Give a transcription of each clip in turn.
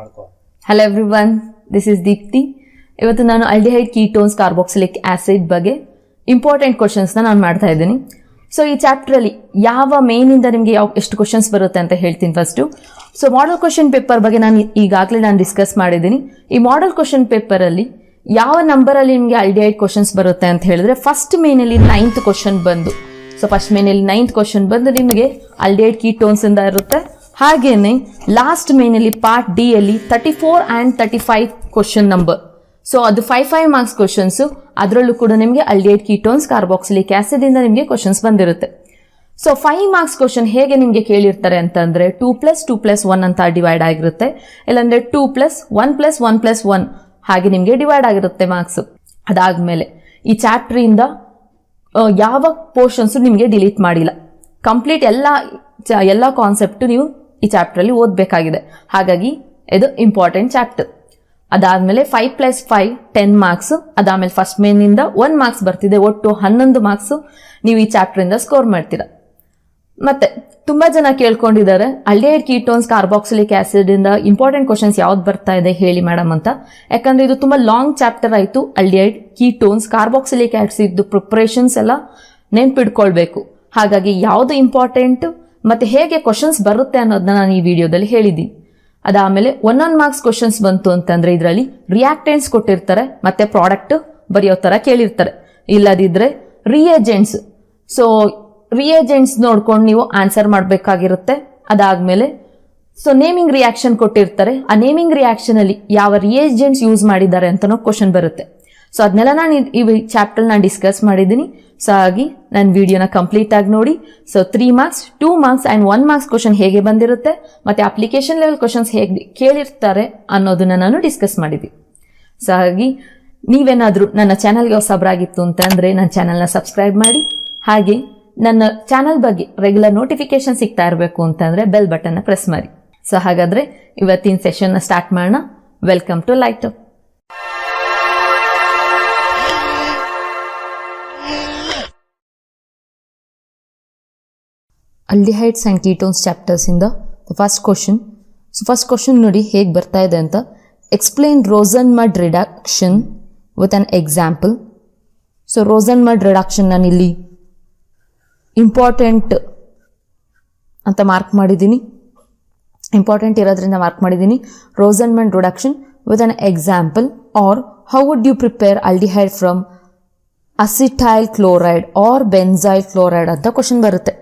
ಮಾಡ್ಕೋ. Hello everyone, this is Deepti. ಇವತ್ತು ನಾನು ಆಲ್ಡಿಹೈಡ್ ಕೀಟೋನ್ಸ್ ಕಾರ್ಬಾಕ್ಸಿಲಿಕ್ ಆಸಿಡ್ ಬಗ್ಗೆ ಇಂಪಾರ್ಟೆಂಟ್ ಕ್ವಶನ್ಸ್ನ ನಾನು ಮಾಡ್ತಾ ಇದ್ದೀನಿ. ಸೊ ಈ ಚಾಪ್ಟ್ರಲ್ಲಿ ಯಾವ ಮೇನಿಂದ ನಿಮಗೆ ಎಷ್ಟು ಕ್ವಶನ್ಸ್ ಬರುತ್ತೆ ಅಂತ ಹೇಳ್ತೀನಿ first. So model question paper ಬಗ್ಗೆ ಈಗಾಗಲೇ ನಾನು ಡಿಸ್ಕಸ್ ಮಾಡಿದ್ದೀನಿ. ಈ ಮಾಡೆಲ್ ಕ್ವಶನ್ ಪೇಪರಲ್ಲಿ ಯಾವ ನಂಬರಲ್ಲಿ ನಿಮಗೆ ಆಲ್ಡಿಹೈಡ್ ಕ್ವಶನ್ಸ್ ಬರುತ್ತೆ ಅಂತ ಹೇಳಿದ್ರೆ, ಫಸ್ಟ್ ಮೇನಲ್ಲಿ 9th ಕ್ವಶನ್ ಬಂದು, ಸೊ ಫಸ್ಟ್ ಮೇನಲ್ಲಿ 9th ಕ್ವಶನ್ ಬಂದು ನಿಮಗೆ ಆಲ್ಡಿಹೈಡ್ ಕೀಟೋನ್ಸ್ ಇಂದ ಇರುತ್ತೆ. ಹಾಗೇನೆ ಲಾಸ್ಟ್ ಮೇನಲ್ಲಿ ಪಾರ್ಟ್ ಡಿ ಅಲ್ಲಿ 34 and 35 ಕ್ವಶನ್ ನಂಬರ್. ಸೊ ಅದು 5 ಮಾರ್ಕ್ಸ್ ಕ್ವಶನ್ಸ್. ಅದರಲ್ಲೂ ಕೂಡ ನಿಮಗೆ ಆಲ್ಡಿಹೈಡ್ ಕೀಟೋನ್ಸ್ ಕಾರ್ಬಾಕ್ಸಿಲಿಕ್ ಆಸಿಡ್ ಇಂದ ನಿಮಗೆ ಕ್ವಶನ್ಸ್ ಬಂದಿರುತ್ತೆ. ಸೊ 5 ಮಾರ್ಕ್ಸ್ ಕ್ವಶನ್ ಹೇಗೆ ನಿಮಗೆ ಕೇಳಿರ್ತಾರೆ ಅಂತಂದ್ರೆ 2+2+1 ಅಂತ ಡಿವೈಡ್ ಆಗಿರುತ್ತೆ, ಇಲ್ಲಾಂದ್ರೆ 2+1+1+1 ಹಾಗೆ ನಿಮಗೆ ಡಿವೈಡ್ ಆಗಿರುತ್ತೆ ಮಾರ್ಕ್ಸ್. ಅದಾದ್ಮೇಲೆ ಈ ಚಾಪ್ಟರ್ ಇಂದ ಯಾವ ಪೋರ್ಷನ್ಸ್ ನಿಮಗೆ ಡಿಲೀಟ್ ಮಾಡಿಲ್ಲ, ಕಂಪ್ಲೀಟ್ ಎಲ್ಲ ಕಾನ್ಸೆಪ್ಟ್ ನೀವು ಈ ಚಾಪ್ಟರ್ ಅಲ್ಲಿ ಓದಬೇಕಾಗಿದೆ. ಹಾಗಾಗಿ ಇದು ಇಂಪಾರ್ಟೆಂಟ್ ಚಾಪ್ಟರ್. ಅದಾದ್ಮೇಲೆ 5+5 10 ಮಾರ್ಕ್ಸ್. ಅದಾದ್ಮೇಲೆ ಫಸ್ಟ್ ಮೇನಿಂದ 1 ಮಾರ್ಕ್ಸ್ ಬರ್ತಿದೆ. ಒಟ್ಟು 11 ಮಾರ್ಕ್ಸ್ ನೀವು ಈ ಚಾಪ್ಟರ್ ಇಂದ ಸ್ಕೋರ್ ಮಾಡ್ತೀರಾ. ಮತ್ತೆ ತುಂಬಾ ಜನ ಕೇಳ್ಕೊಂಡಿದ್ದಾರೆ ಆಲ್ಡಿಹೈಡ್ ಕೀಟೋನ್ಸ್ ಕಾರ್ಬಾಕ್ಸಿಲಿಕ್ ಆಸಿಡ್ ಇಂದ ಇಂಪಾರ್ಟೆಂಟ್ ಕ್ವಶನ್ಸ್ ಯಾವ್ದು ಬರ್ತಾ ಇದೆ ಹೇಳಿ ಮೇಡಮ್ ಅಂತ. ಯಾಕಂದ್ರೆ ಇದು ತುಂಬಾ ಲಾಂಗ್ ಚಾಪ್ಟರ್ ಆಯ್ತು. Aldehyde ketones carboxylic acid preparations ಎಲ್ಲ ನೆನ್ಪಿಡ್ಕೊಳ್ಬೇಕು. ಹಾಗಾಗಿ ಯಾವ್ದು ಇಂಪಾರ್ಟೆಂಟ್ ಮತ್ತೆ ಹೇಗೆ ಕ್ವಶನ್ಸ್ ಬರುತ್ತೆ ಅನ್ನೋದನ್ನ ನಾನು ಈ ವಿಡಿಯೋದಲ್ಲಿ ಹೇಳಿದ್ದೀನಿ. ಅದಾದ್ಮೇಲೆ 1 ಮಾರ್ಕ್ಸ್ ಕ್ವಶನ್ಸ್ ಬಂತು ಅಂತಂದ್ರೆ ಇದರಲ್ಲಿ ರಿಯಾಕ್ಟೆಂಟ್ಸ್ ಕೊಟ್ಟಿರ್ತಾರೆ, ಮತ್ತೆ ಪ್ರಾಡಕ್ಟ್ ಬರೆಯೋ ತರ ಕೇಳಿರ್ತಾರೆ. ಇಲ್ಲದಿದ್ರೆ ರಿಯೇಜೆಂಟ್ಸ್, ಸೊ ರಿಯೇಜೆಂಟ್ಸ್ ನೋಡ್ಕೊಂಡು ನೀವು ಆನ್ಸರ್ ಮಾಡಬೇಕಾಗಿರುತ್ತೆ. ಅದಾದ್ಮೇಲೆ ಸೊ ನೇಮಿಂಗ್ ರಿಯಾಕ್ಷನ್ ಕೊಟ್ಟಿರ್ತಾರೆ, ಆ ನೇಮಿಂಗ್ ರಿಯಾಕ್ಷನ್ ಅಲ್ಲಿ ಯಾವ ರಿಯೇಜೆಂಟ್ಸ್ ಯೂಸ್ ಮಾಡಿದ್ದಾರೆ ಅಂತನೋ ಕ್ವಶನ್ ಬರುತ್ತೆ. ಸೊ ಅದನ್ನೆಲ್ಲ ನಾನು ಈ ಚಾಪ್ಟರ್ ನಾನು ಡಿಸ್ಕಸ್ ಮಾಡಿದ್ದೀನಿ. ಸೊ ಹಾಗೆ ನನ್ನ ವಿಡಿಯೋನ ಕಂಪ್ಲೀಟ್ ಆಗಿ ನೋಡಿ. So 3 marks, 2 marks and 1 marks question ಹೇಗೆ ಬಂದಿರುತ್ತೆ, ಮತ್ತೆ ಅಪ್ಲಿಕೇಶನ್ ಲೆವೆಲ್ ಕ್ವಶನ್ಸ್ ಹೇಗೆ ಕೇಳಿರ್ತಾರೆ ಅನ್ನೋದನ್ನ ನಾನು ಡಿಸ್ಕಸ್ ಮಾಡಿದ್ದೀನಿ. ಸೊ ಹಾಗೆ ನೀವೇನಾದ್ರೂ ನನ್ನ ಚಾನಲ್ಗೆ ಹೊಸಬರಾಗಿತ್ತು ಅಂತಂದ್ರೆ ನನ್ನ ಚಾನಲ್ನ ಸಬ್ಸ್ಕ್ರೈಬ್ ಮಾಡಿ. ಹಾಗೆ ನನ್ನ ಚಾನಲ್ ಬಗ್ಗೆ ರೆಗ್ಯುಲರ್ ನೋಟಿಫಿಕೇಶನ್ ಸಿಗ್ತಾ ಇರಬೇಕು ಅಂತಂದ್ರೆ ಬೆಲ್ ಬಟನ್ ಪ್ರೆಸ್ ಮಾಡಿ. ಸೊ ಹಾಗಾದ್ರೆ ಇವತ್ತಿನ ಸೆಷನ್ ಸ್ಟಾರ್ಟ್ ಮಾಡೋಣ. Welcome to light up. Aldehydes and ketones chapters ಇಂದ first question. So first question ನೋಡಿ ಹೇಗೆ ಬರ್ತಾ ಇದೆ ಅಂತ. Explain Rosenmund reduction with an example. So Rosenmund reduction ನಾನು ಇಲ್ಲಿ ಇಂಪಾರ್ಟೆಂಟ್ ಅಂತ ಮಾರ್ಕ್ ಮಾಡಿದ್ದೀನಿ, ಇಂಪಾರ್ಟೆಂಟ್ ಇರೋದ್ರಿಂದ ಮಾರ್ಕ್ ಮಾಡಿದ್ದೀನಿ. Rosenmund reduction with an example or how would you prepare aldehyde from acetyl chloride or benzyl chloride ಅಂತ ಕ್ವಶನ್ ಬರುತ್ತೆ.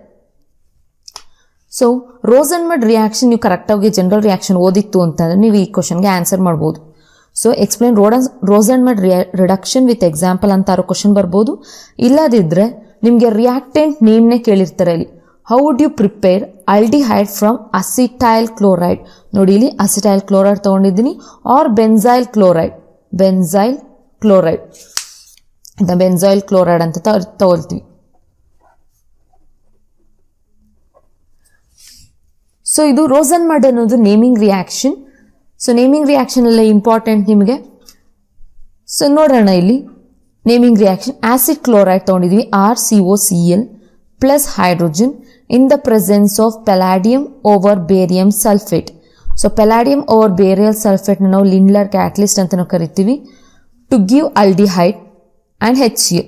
So Rosenmund reaction ನೀವು ಕರೆಕ್ಟಾಗಿ ಜನರಲ್ ರಿಯಾಕ್ಷನ್ ಓದಿತ್ತು ಅಂತಂದ್ರೆ ನೀವು ಈ ಕ್ವಶನ್ಗೆ ಆನ್ಸರ್ ಮಾಡ್ಬೋದು. So explain Rosenmund reduction with example ಅಂತ ಕ್ವಶನ್ ಬರ್ಬೋದು. ಇಲ್ಲದಿದ್ರೆ ನಿಮಗೆ ರಿಯಾಕ್ಟೆಂಟ್ ನೇಮ್ನೇ ಕೇಳಿರ್ತಾರೆ ಇಲ್ಲಿ. How would you prepare aldehyde from acetyl chloride. ನೋಡಿ ಇಲ್ಲಿ ಅಸಿಟೈಲ್ ಕ್ಲೋರೈಡ್ ತಗೊಂಡಿದ್ದೀನಿ, or benzyl chloride. Benzyl chloride benzyl chloride ಅಂತ ತಗೊಳ್ತೀವಿ. ಸೊ ಇದು ರೋಸನ್ಮಡ್ ಅನ್ನೋದು naming reaction. So naming reaction ಎಲ್ಲ ಇಂಪಾರ್ಟೆಂಟ್ ನಿಮಗೆ. ಸೊ ನೋಡೋಣ ಇಲ್ಲಿ ನೇಮಿಂಗ್ ರಿಯಾಕ್ಷನ್. ಆಸಿಡ್ ಕ್ಲೋರೈಡ್ ತಗೊಂಡಿದ್ವಿ, RCOCl plus hydrogen in the presence of palladium over barium sulphate. So palladium over barium sulphate ನಾವು ಲಿಂಡ್ಲರ್ ಕ್ಯಾಟಲಿಸ್ಟ್ ಅಂತ ನಾವು ಕರಿತೀವಿ to give aldehyde and HCl.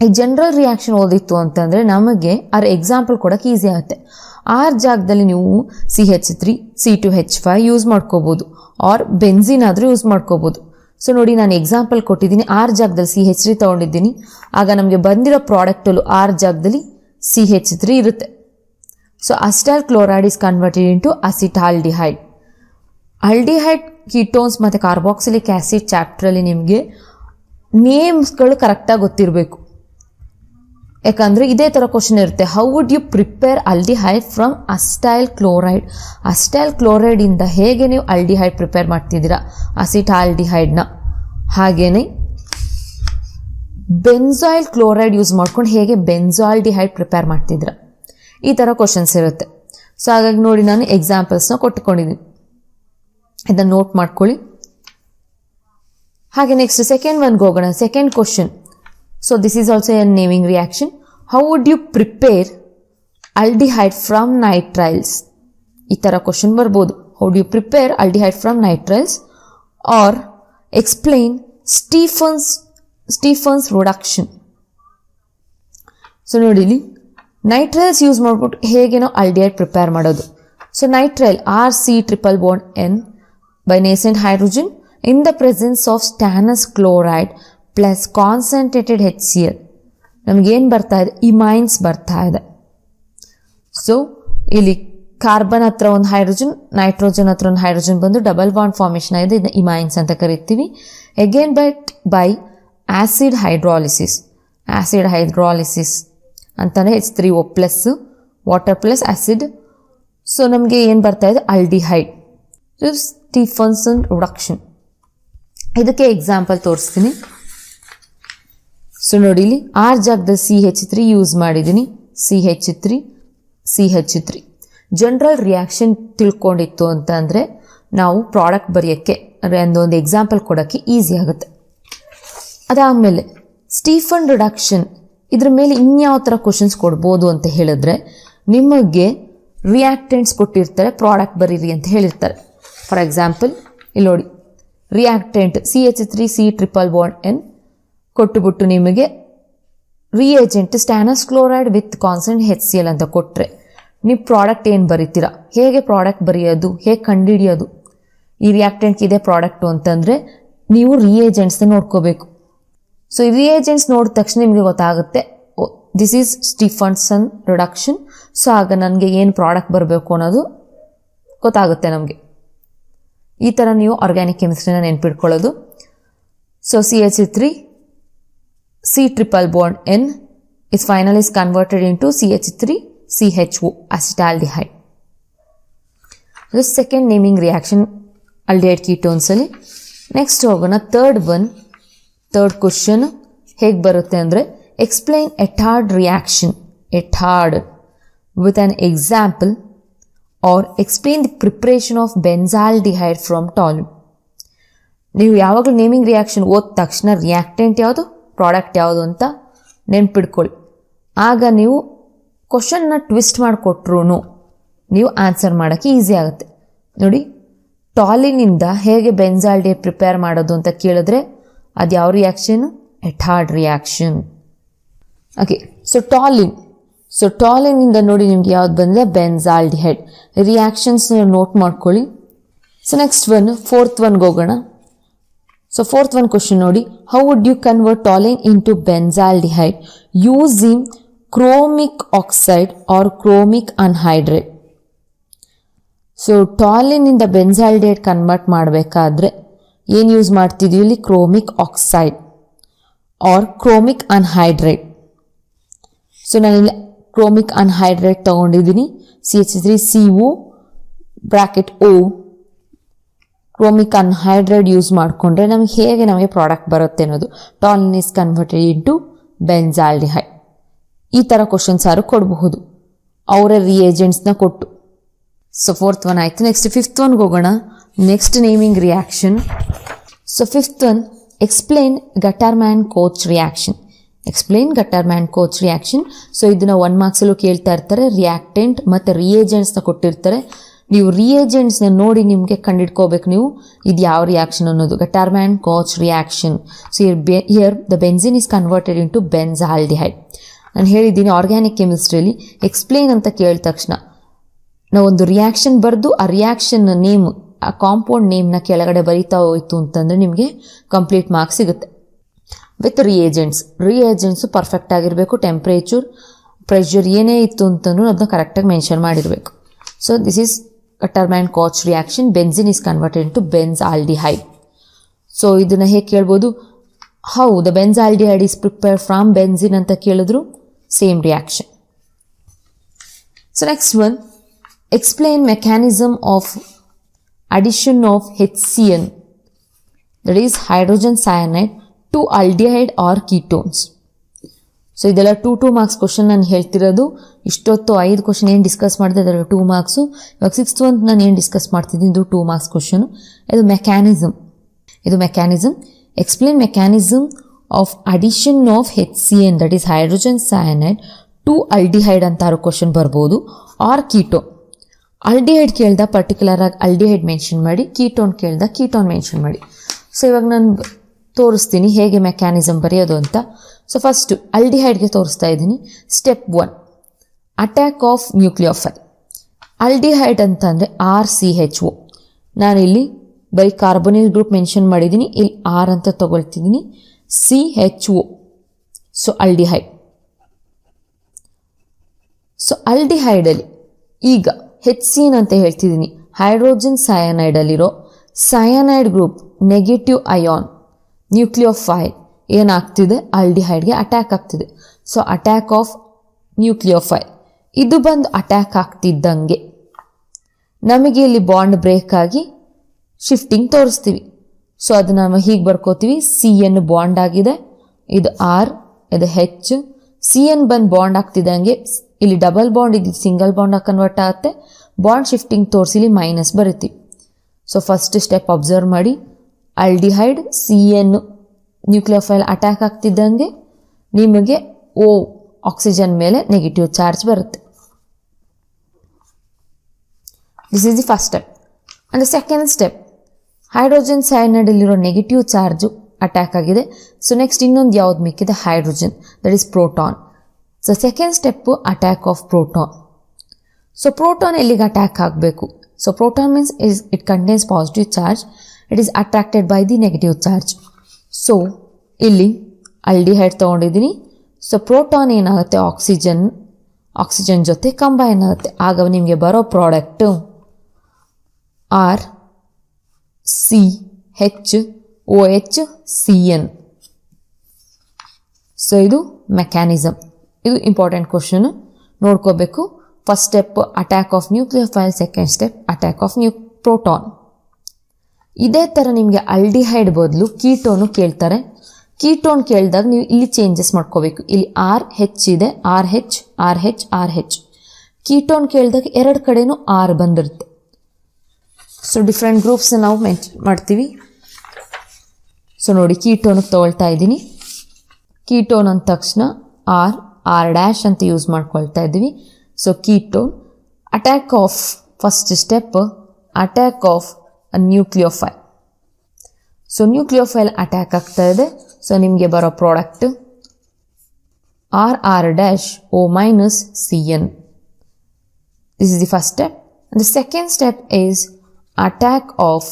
ಈ ಜನರಲ್ ರಿಯಾಕ್ಷನ್ ಓದಿತ್ತು ಅಂತಂದ್ರೆ ನಮಗೆ ಅದ್ರ ಎಕ್ಸಾಂಪಲ್ ಕೊಡಕ್ಕೆ ಈಸಿ ಆಗುತ್ತೆ. ಆರ್ ಜಾಗದಲ್ಲಿ ನೀವು CH3 C2H5 ಯೂಸ್ ಮಾಡ್ಕೋಬಹುದು, ಆರ್ ಬೆನ್ಸಿನ್ ಆದ್ರೂ ಯೂಸ್ ಮಾಡ್ಕೋಬಹುದು. ಸೊ ನೋಡಿ ನಾನು ಎಕ್ಸಾಂಪಲ್ ಕೊಟ್ಟಿದ್ದೀನಿ. ಆರ್ ಜಾಗದಲ್ಲಿ CH3 ತಗೊಂಡಿದ್ದೀನಿ, ಆಗ ನಮಗೆ ಬಂದಿರೋ ಪ್ರಾಡಕ್ಟ್ ಅಲ್ಲೂ ಆರ್ ಜಾಗದಲ್ಲಿ CH3 ಇರುತ್ತೆ. So acetyl chloride is converted into acetaldehyde. Aldehyde ketones ಮತ್ತೆ ಕಾರ್ಬಾಕ್ಸಿಲಿಕ್ ಆಸಿಡ್ ಚಾಪ್ಟರ್ ಅಲ್ಲಿ ನಿಮಗೆ ನೇಮ್ಸ್ಗಳು ಕರೆಕ್ಟಾಗಿ ಗೊತ್ತಿರಬೇಕು. ಯಾಕಂದ್ರೆ ಇದೇ ತರ ಕ್ವಶನ್ ಇರುತ್ತೆ. How would you prepare aldehyde from acetyl chloride. Acetyl chloride ಇಂದ ಹೇಗೆ ನೀವು ಆಲ್ಡಿಹೈಡ್ ಪ್ರಿಪೇರ್ ಮಾಡ್ತಿದ್ದೀರಾ ಅಸಿಟಾಲ್ಡಿಹೈಡ್ ನ, ಹಾಗೇನೆ ಬೆನ್ಸಾಯಿಲ್ ಕ್ಲೋರೈಡ್ ಯೂಸ್ ಮಾಡ್ಕೊಂಡು ಹೇಗೆ ಬೆನ್ಸಾಲ್ಡಿಹೈಡ್ ಪ್ರಿಪೇರ್ ಮಾಡ್ತಿದ್ದೀರಾ, ಈ ತರ ಕ್ವಶನ್ಸ್ ಇರುತ್ತೆ. ಸೊ ಹಾಗಾಗಿ ನೋಡಿ ನಾನು ಎಕ್ಸಾಂಪಲ್ಸ್ನ ಕೊಟ್ಕೊಂಡಿದ್ದೀನಿ, ಇದನ್ನ ನೋಟ್ ಮಾಡ್ಕೊಳ್ಳಿ. ಹಾಗೆ ನೆಕ್ಸ್ಟ್ ಸೆಕೆಂಡ್ ಒನ್ಗೆ ಹೋಗೋಣ. Second question. So this is also a naming reaction. How would you prepare aldehyde from nitriles. ಈ ತರ ಕ್ವಶನ್ ಬರ್ಬೋದು. How do you prepare aldehyde from nitriles or explain Stephen's reduction. So ನೋಡಿ ಇಲ್ಲಿ nitriles use ಮಾಡ್ಬಿಟ್ಟು ಹೇಗೆ ನಾವು aldehyde prepare ಮಾಡೋದು. So nitrile R(C)N by nascent hydrogen in the presence of stannous chloride plus concentrated HCl. ನಮಗೇನು ಬರ್ತಾ ಇದೆ, ಇಮೈನ್ಸ್ ಬರ್ತಾ ಇದೆ. ಸೊ ಇಲ್ಲಿ ಕಾರ್ಬನ್ ಹತ್ರ ಒಂದು ಹೈಡ್ರೋಜನ್, ನೈಟ್ರೋಜನ್ ಹತ್ರ ಒಂದು ಹೈಡ್ರೋಜನ್ ಬಂದು ಡಬಲ್ ಬಾಂಡ್ ಫಾರ್ಮೇಷನ್ ಆಗಿದೆ, ಇದನ್ನ ಇಮೈನ್ಸ್ ಅಂತ ಕರಿತೀವಿ. ಅಗೇನ್ ಬೈ ಆಸಿಡ್ ಹೈಡ್ರಾಲಿಸಿಸ್ ಅಂತಂದರೆ H3O+ water plus acid. So ನಮಗೆ ಏನು ಬರ್ತಾ ಇದೆ, ಆಲ್ಡಿಹೈಡ್. Stephenson reduction. ಇದಕ್ಕೆ ಎಕ್ಸಾಂಪಲ್ ತೋರಿಸ್ತೀನಿ. ಸೊ ನೋಡಿ ಇಲ್ಲಿ R ಜಾಗದಲ್ಲಿ CH3 ಯೂಸ್ ಮಾಡಿದ್ದೀನಿ, CH3 ಜನರಲ್ ರಿಯಾಕ್ಷನ್ ತಿಳ್ಕೊಂಡಿತ್ತು ಅಂತಂದರೆ ನಾವು ಪ್ರಾಡಕ್ಟ್ ಬರೆಯೋಕ್ಕೆ ಒಂದು ಎಕ್ಸಾಂಪಲ್ ಕೊಡೋಕ್ಕೆ ಈಸಿ ಆಗುತ್ತೆ. ಅದಾದಮೇಲೆ ಸ್ಟೀಫನ್ ರಿಡಕ್ಷನ್, ಇದ್ರ ಮೇಲೆ ಇನ್ಯಾವ ಥರ ಕ್ವಶನ್ಸ್ ಕೊಡ್ಬೋದು ಅಂತ ಹೇಳಿದ್ರೆ, ನಿಮಗೆ ರಿಯಾಕ್ಟೆಂಟ್ಸ್ ಕೊಟ್ಟಿರ್ತಾರೆ, ಪ್ರಾಡಕ್ಟ್ ಬರೀರಿ ಅಂತ ಹೇಳಿರ್ತಾರೆ. ಫಾರ್ ಎಕ್ಸಾಂಪಲ್ ಇಲ್ಲಿ ನೋಡಿ, ರಿಯಾಕ್ಟೆಂಟ್ CH3C(N) ಕೊಟ್ಟುಬಿಟ್ಟು ನಿಮಗೆ reagent stannous chloride with constant HCl ಅಂತ ಕೊಟ್ಟರೆ ನೀವು ಪ್ರಾಡಕ್ಟ್ ಏನು ಬರೀತೀರಾ, ಹೇಗೆ ಪ್ರಾಡಕ್ಟ್ ಬರೆಯೋದು, ಹೇಗೆ ಕಂಡುಹಿಡಿಯೋದು, ಈ ರಿಯಾಕ್ಟೆಂಟ್ಗೆ ಇದೆ ಪ್ರಾಡಕ್ಟು ಅಂತಂದರೆ ನೀವು ರಿಯೇಜೆಂಟ್ಸ್ನ ನೋಡ್ಕೋಬೇಕು. ಸೊ ಈ ರಿಯೇಜೆಂಟ್ಸ್ ನೋಡಿದ ತಕ್ಷಣ ನಿಮಗೆ ಗೊತ್ತಾಗುತ್ತೆ this is Stephenson reduction. So ಆಗ ನನಗೆ ಏನು ಪ್ರಾಡಕ್ಟ್ ಬರಬೇಕು ಅನ್ನೋದು ಗೊತ್ತಾಗುತ್ತೆ ನಮಗೆ. ಈ ಥರ ನೀವು ಆರ್ಗ್ಯಾನಿಕ್ ಕೆಮಿಸ್ಟ್ರಿನ ನೆನ್ಪಿಟ್ಕೊಳ್ಳೋದು. So CH3C(N) is finally converted into CH3CHO acetaldehyde. The second naming reaction aldehyde ketones ಅಲ್ಲಿ. ನೆಕ್ಸ್ಟ್ ಹೋಗೋಣ ಥರ್ಡ್ ಕ್ವಶನ್ ಹೇಗೆ ಬರುತ್ತೆ ಅಂದರೆ, explain Etard reaction, Etard with an example or explain the preparation of benzaldehyde from toluene. ನೀವು ಯಾವಾಗಲೂ naming reaction ಓದ ತಕ್ಷಣ reactant ಯಾವುದು, ಪ್ರಾಡಕ್ಟ್ ಯಾವುದು ಅಂತ ನೆನ್ಪಿಡ್ಕೊಳ್ಳಿ. ಆಗ ನೀವು ಕ್ವಶನ್ನ ಟ್ವಿಸ್ಟ್ ಮಾಡಿಕೊಟ್ರು ನೀವು ಆನ್ಸರ್ ಮಾಡೋಕ್ಕೆ ಈಸಿ ಆಗುತ್ತೆ. ನೋಡಿ, ಟಾಲಿನಿಂದ ಹೇಗೆ ಬೆನ್ಸಾಲ್ಡಿಹೈಡ್ ಪ್ರಿಪೇರ್ ಮಾಡೋದು ಅಂತ ಕೇಳಿದ್ರೆ ಅದು ಯಾವ reaction, Etard reaction. Okay, so ಟಾಲಿನಿಂದ ನೋಡಿ ನಿಮ್ಗೆ ಯಾವ್ದು ಬಂದರೆ ಬೆನ್ಸಾಲ್ಡಿಹೈಡ್. ರಿಯಾಕ್ಷನ್ಸ್ ನೋಟ್ ಮಾಡ್ಕೊಳ್ಳಿ. ಸೊ ನೆಕ್ಸ್ಟ್ ಫೋರ್ತ್ ಒನ್ಗೆ ಹೋಗೋಣ. ಸೊ ಫೋರ್ತ್ ಒನ್ ಕ್ವಶನ್ ನೋಡಿ, how would you convert toluene into benzaldehyde using chromic oxide or chromic anhydrate. So ಟಾಲಿನಿಂದ ಬೆನ್ಸಾಲ್ಡಿಹೈಡ್ ಕನ್ವರ್ಟ್ ಮಾಡಬೇಕಾದ್ರೆ ಏನು ಯೂಸ್ ಮಾಡ್ತಿದ್ದೀವಿ ಇಲ್ಲಿ, chromic oxide or chromic anhydrate. So ನಾನಿಲ್ಲಿ ಕ್ರೋಮಿಕ್ ಅನ್ಹೈಡ್ರೇಟ್ ತೊಗೊಂಡಿದ್ದೀನಿ, CH3CO ಕ್ರೋಮಿಕ್ ಅನ್ಹೈಡ್ರೇಟ್ ಯೂಸ್ ಮಾಡಿಕೊಂಡ್ರೆ ನಮಗೆ ಪ್ರಾಡಕ್ಟ್ ಬರುತ್ತೆ ಅನ್ನೋದು. Toluene is converted into benzaldehyde. ಈ ಥರ ಕ್ವಶನ್ಸ್ ಯಾರು ಕೊಡಬಹುದು ಅವರ ರಿಯೇಜೆಂಟ್ಸ್ನ ಕೊಟ್ಟು. ಸೊ ಫೋರ್ತ್ ಒನ್ ಆಯಿತು. ನೆಕ್ಸ್ಟ್ ಫಿಫ್ತ್ ಒನ್ಗೆ ಹೋಗೋಣ. Next naming reaction. So fifth one, explain Gattermann Koch reaction. So ಇದನ್ನು 1 ಮಾರ್ಕ್ಸಲ್ಲೂ ಕೇಳ್ತಾ ಇರ್ತಾರೆ. ರಿಯಾಕ್ಟೆಂಟ್ ಮತ್ತು ರಿಯೇಜೆಂಟ್ಸ್ನ ಕೊಟ್ಟಿರ್ತಾರೆ. ನೀವು ರಿಯೇಜೆಂಟ್ಸ್ನ ನೋಡಿ ನಿಮಗೆ ಕಂಡಿಡ್ಕೋಬೇಕು ನೀವು ಇದು ಯಾವ ರಿಯಾಕ್ಷನ್ ಅನ್ನೋದು. Gattermann Koch reaction. So here the benzene is converted into benzaldehyde. ನಾನು ಹೇಳಿದ್ದೀನಿ ಆರ್ಗ್ಯಾನಿಕ್ ಕೆಮಿಸ್ಟ್ರಿಯಲ್ಲಿ ಎಕ್ಸ್ಪ್ಲೇನ್ ಅಂತ ಕೇಳಿದ ತಕ್ಷಣ ನಾವೊಂದು ರಿಯಾಕ್ಷನ್ ಬರೆದು ಆ ರಿಯಾಕ್ಷನ್ ನೇಮ್, ಆ ಕಾಂಪೌಂಡ್ ನೇಮ್ನ ಕೆಳಗಡೆ ಬರೀತಾ ಹೋಯಿತು ಅಂತಂದರೆ ನಿಮಗೆ ಕಂಪ್ಲೀಟ್ ಮಾರ್ಕ್ಸ್ ಸಿಗುತ್ತೆ. ವಿತ್ ರಿಯೇಜೆಂಟ್ಸು ಪರ್ಫೆಕ್ಟ್ ಆಗಿರಬೇಕು. ಟೆಂಪ್ರೇಚರ್, ಪ್ರೆಷರ್ ಏನೇ ಇತ್ತು ಅಂತಂದ್ರೂ ಅದನ್ನ ಕರೆಕ್ಟಾಗಿ ಮೆನ್ಷನ್ ಮಾಡಿರಬೇಕು. So this is Gattermann Koch reaction. Benzene is converted into benzaldehyde. So ಇದನ್ನು ಹೇಗೆ ಕೇಳ್ಬೋದು, how the benzaldehyde is prepared from benzene ಅಂತ ಕೇಳಿದ್ರು same reaction. So next one, explain mechanism of addition of HCN, that is hydrogen cyanide, to aldehyde or ketones. So ಇದೆಲ್ಲ 2 marks question ನಾನು ಹೇಳ್ತಿರೋದು. ಇಷ್ಟೊತ್ತು 5 question ಏನು ಡಿಸ್ಕಸ್ ಮಾಡಿದೆ ಅದರ 2 marks. ಇವಾಗ 6th ಒಂದು ನಾನು ಏನು ಡಿಸ್ಕಸ್ ಮಾಡ್ತಿದ್ದೀನಿ ಇದು 2 ಮಾರ್ಕ್ಸ್ ಕ್ವಶನು. ಇದು mechanism. Explain mechanism of addition of HCN, that is hydrogen cyanide, to aldehyde ಅಂತಾರು ಕ್ವಶನ್ ಬರ್ಬೋದು. Or ketone. ಆಲ್ಡಿಹೈಡ್ ಕೇಳ್ದ ಪರ್ಟಿಕ್ಯುಲರ್ ಆಗಿ ಆಲ್ಡಿಹೈಡ್ ಮೆನ್ಷನ್ ಮಾಡಿ, ಕೀಟೋನ್ ಕೇಳ್ದ ಕೀಟೋನ್ ಮೆನ್ಷನ್ ಮಾಡಿ. ಸೊ ಇವಾಗ ನಾನು ತೋರಿಸ್ತೀನಿ ಹೇಗೆ ಮೆಕ್ಯಾನಿಸಮ್ ಬರೆಯೋದು ಅಂತ. ಸೊ ಫಸ್ಟು ಆಲ್ಡಿಹೈಡ್ಗೆ ತೋರಿಸ್ತಾ ಇದ್ದೀನಿ. Step 1, attack of nucleophile. Aldehyde ಅಂತಂದರೆ RCHO. ನಾನಿಲ್ಲಿ ಬರೀ ಕಾರ್ಬೊನಿಲ್ ಗ್ರೂಪ್ ಮೆನ್ಷನ್ ಮಾಡಿದ್ದೀನಿ, ಇಲ್ಲಿ R ಅಂತ ತಗೊಳ್ತಿದ್ದೀನಿ, CHO. So aldehyde. ಸೊ ಆಲ್ಡಿಹೈಡಲ್ಲಿ ಈಗ HCN ಅಂತ ಹೇಳ್ತಿದ್ದೀನಿ, ಹೈಡ್ರೋಜನ್ ಸಯನೈಡಲ್ಲಿರೋ cyanide group negative ion nucleophile ಏನಾಗ್ತಿದೆ, ಆಲ್ಡಿಹೈಡ್ಗೆ ಅಟ್ಯಾಕ್ ಆಗ್ತಿದೆ. ಸೊ ಅಟ್ಯಾಕ್ ಆಫ್ ನ್ಯೂಕ್ಲಿಯೋಫೈಲ್ ಇದು ಬಂದು ಅಟ್ಯಾಕ್ ಆಗ್ತಿದ್ದಂಗೆ ನಮಗೆ ಇಲ್ಲಿ ಬಾಂಡ್ ಬ್ರೇಕ್ ಆಗಿ ಶಿಫ್ಟಿಂಗ್ ತೋರಿಸ್ತೀವಿ. ಸೊ ಅದನ್ನ ನಾವು ಹೀಗೆ ಬರ್ಕೋತೀವಿ, CN ಬಾಂಡ್ ಆಗಿದೆ, ಇದು R, ಇದು H. CN ಬಂದು ಬಾಂಡ್ ಆಗ್ತಿದ್ದಂಗೆ ಇಲ್ಲಿ ಡಬಲ್ ಬಾಂಡ್ ಇದ್ದು ಸಿಂಗಲ್ ಬಾಂಡ್ ಕನ್ವರ್ಟ್ ಆಗುತ್ತೆ. ಬಾಂಡ್ ಶಿಫ್ಟಿಂಗ್ ತೋರಿಸಿ ಇಲ್ಲಿ ಮೈನಸ್ ಬರುತ್ತೀವಿ. ಸೊ ಫಸ್ಟ್ ಸ್ಟೆಪ್ ಅಬ್ಸರ್ವ್ ಮಾಡಿ, ಆಲ್ಡಿಹೈಡ್ CN ನ್ಯೂಕ್ಲಿಯೋಫೈಲ್ ಅಟ್ಯಾಕ್ ಆಗ್ತಿದ್ದಂಗೆ ನಿಮಗೆ O ಆಕ್ಸಿಜನ್ ಮೇಲೆ ನೆಗೆಟಿವ್ ಚಾರ್ಜ್ ಬರುತ್ತೆ. This is the first step. And the second step, hydrogen ಸಯನೈಡಲ್ಲಿರೋ ನೆಗೆಟಿವ್ ಚಾರ್ಜು ಅಟ್ಯಾಕ್ ಆಗಿದೆ. ಸೊ ನೆಕ್ಸ್ಟ್ ಇನ್ನೊಂದು ಯಾವ್ದು ಮಿಕ್ಕಿದೆ, hydrogen, that is proton. So second step attack of proton. So proton ಎಲ್ಲಿಗೆ attack ಆಗಬೇಕು? So proton means it contains positive charge, it is attracted by the negative charge. So ಇಲ್ಲಿ aldehyde ತೊಗೊಂಡಿದ್ದೀನಿ. So proton ಏನಾಗುತ್ತೆ, oxygen ಜೊತೆ combine ಆಗುತ್ತೆ. ಆಗ ನಿಮಗೆ ಬರೋ ಪ್ರಾಡಕ್ಟು RCHOH CN. ಸೊ ಇದು ಮೆಕ್ಯಾನಿಸಮ್. ಇದು ಇಂಪಾರ್ಟೆಂಟ್ ಕ್ವಶನ್, ನೋಡ್ಕೋಬೇಕು. First step attack of nucleophile, second step attack of proton. ಇದೇ ಥರ ನಿಮಗೆ ಆಲ್ಡಿಹೈಡ್ ಬದಲು ಕೀಟೋನು ಕೇಳ್ತಾರೆ. ಕೀಟೋನ್ ಕೇಳಿದಾಗ ನೀವು ಇಲ್ಲಿ ಚೇಂಜಸ್ ಮಾಡ್ಕೋಬೇಕು. ಇಲ್ಲಿ RH ಇದೆ, RH. ಕೀಟೋನ್ ಕೇಳಿದಾಗ ಎರಡು ಕಡೆನೂ R ಬಂದಿರುತ್ತೆ. ಸೊ ಡಿಫ್ರೆಂಟ್ ಗ್ರೂಪ್ಸ್ ನಾವು ಮಾಡ್ತೀವಿ. ಸೊ ನೋಡಿ, ಕೀಟೋನಿಗೆ ತೊಗೊಳ್ತಾ ಇದ್ದೀನಿ. ಕೀಟೋನ್ ಅಂದ ತಕ್ಷಣ R' ಅಂತ ಯೂಸ್ ಮಾಡ್ಕೊಳ್ತಾ ಇದ್ದೀವಿ. So ketone attack of, first step attack of nucleophile. So nucleophile attack ಆಗ್ತಾ ಇದೆ. ಸೊ ನಿಮಗೆ ಬರೋ product RR-O CN. This is the first step. The second step is attack of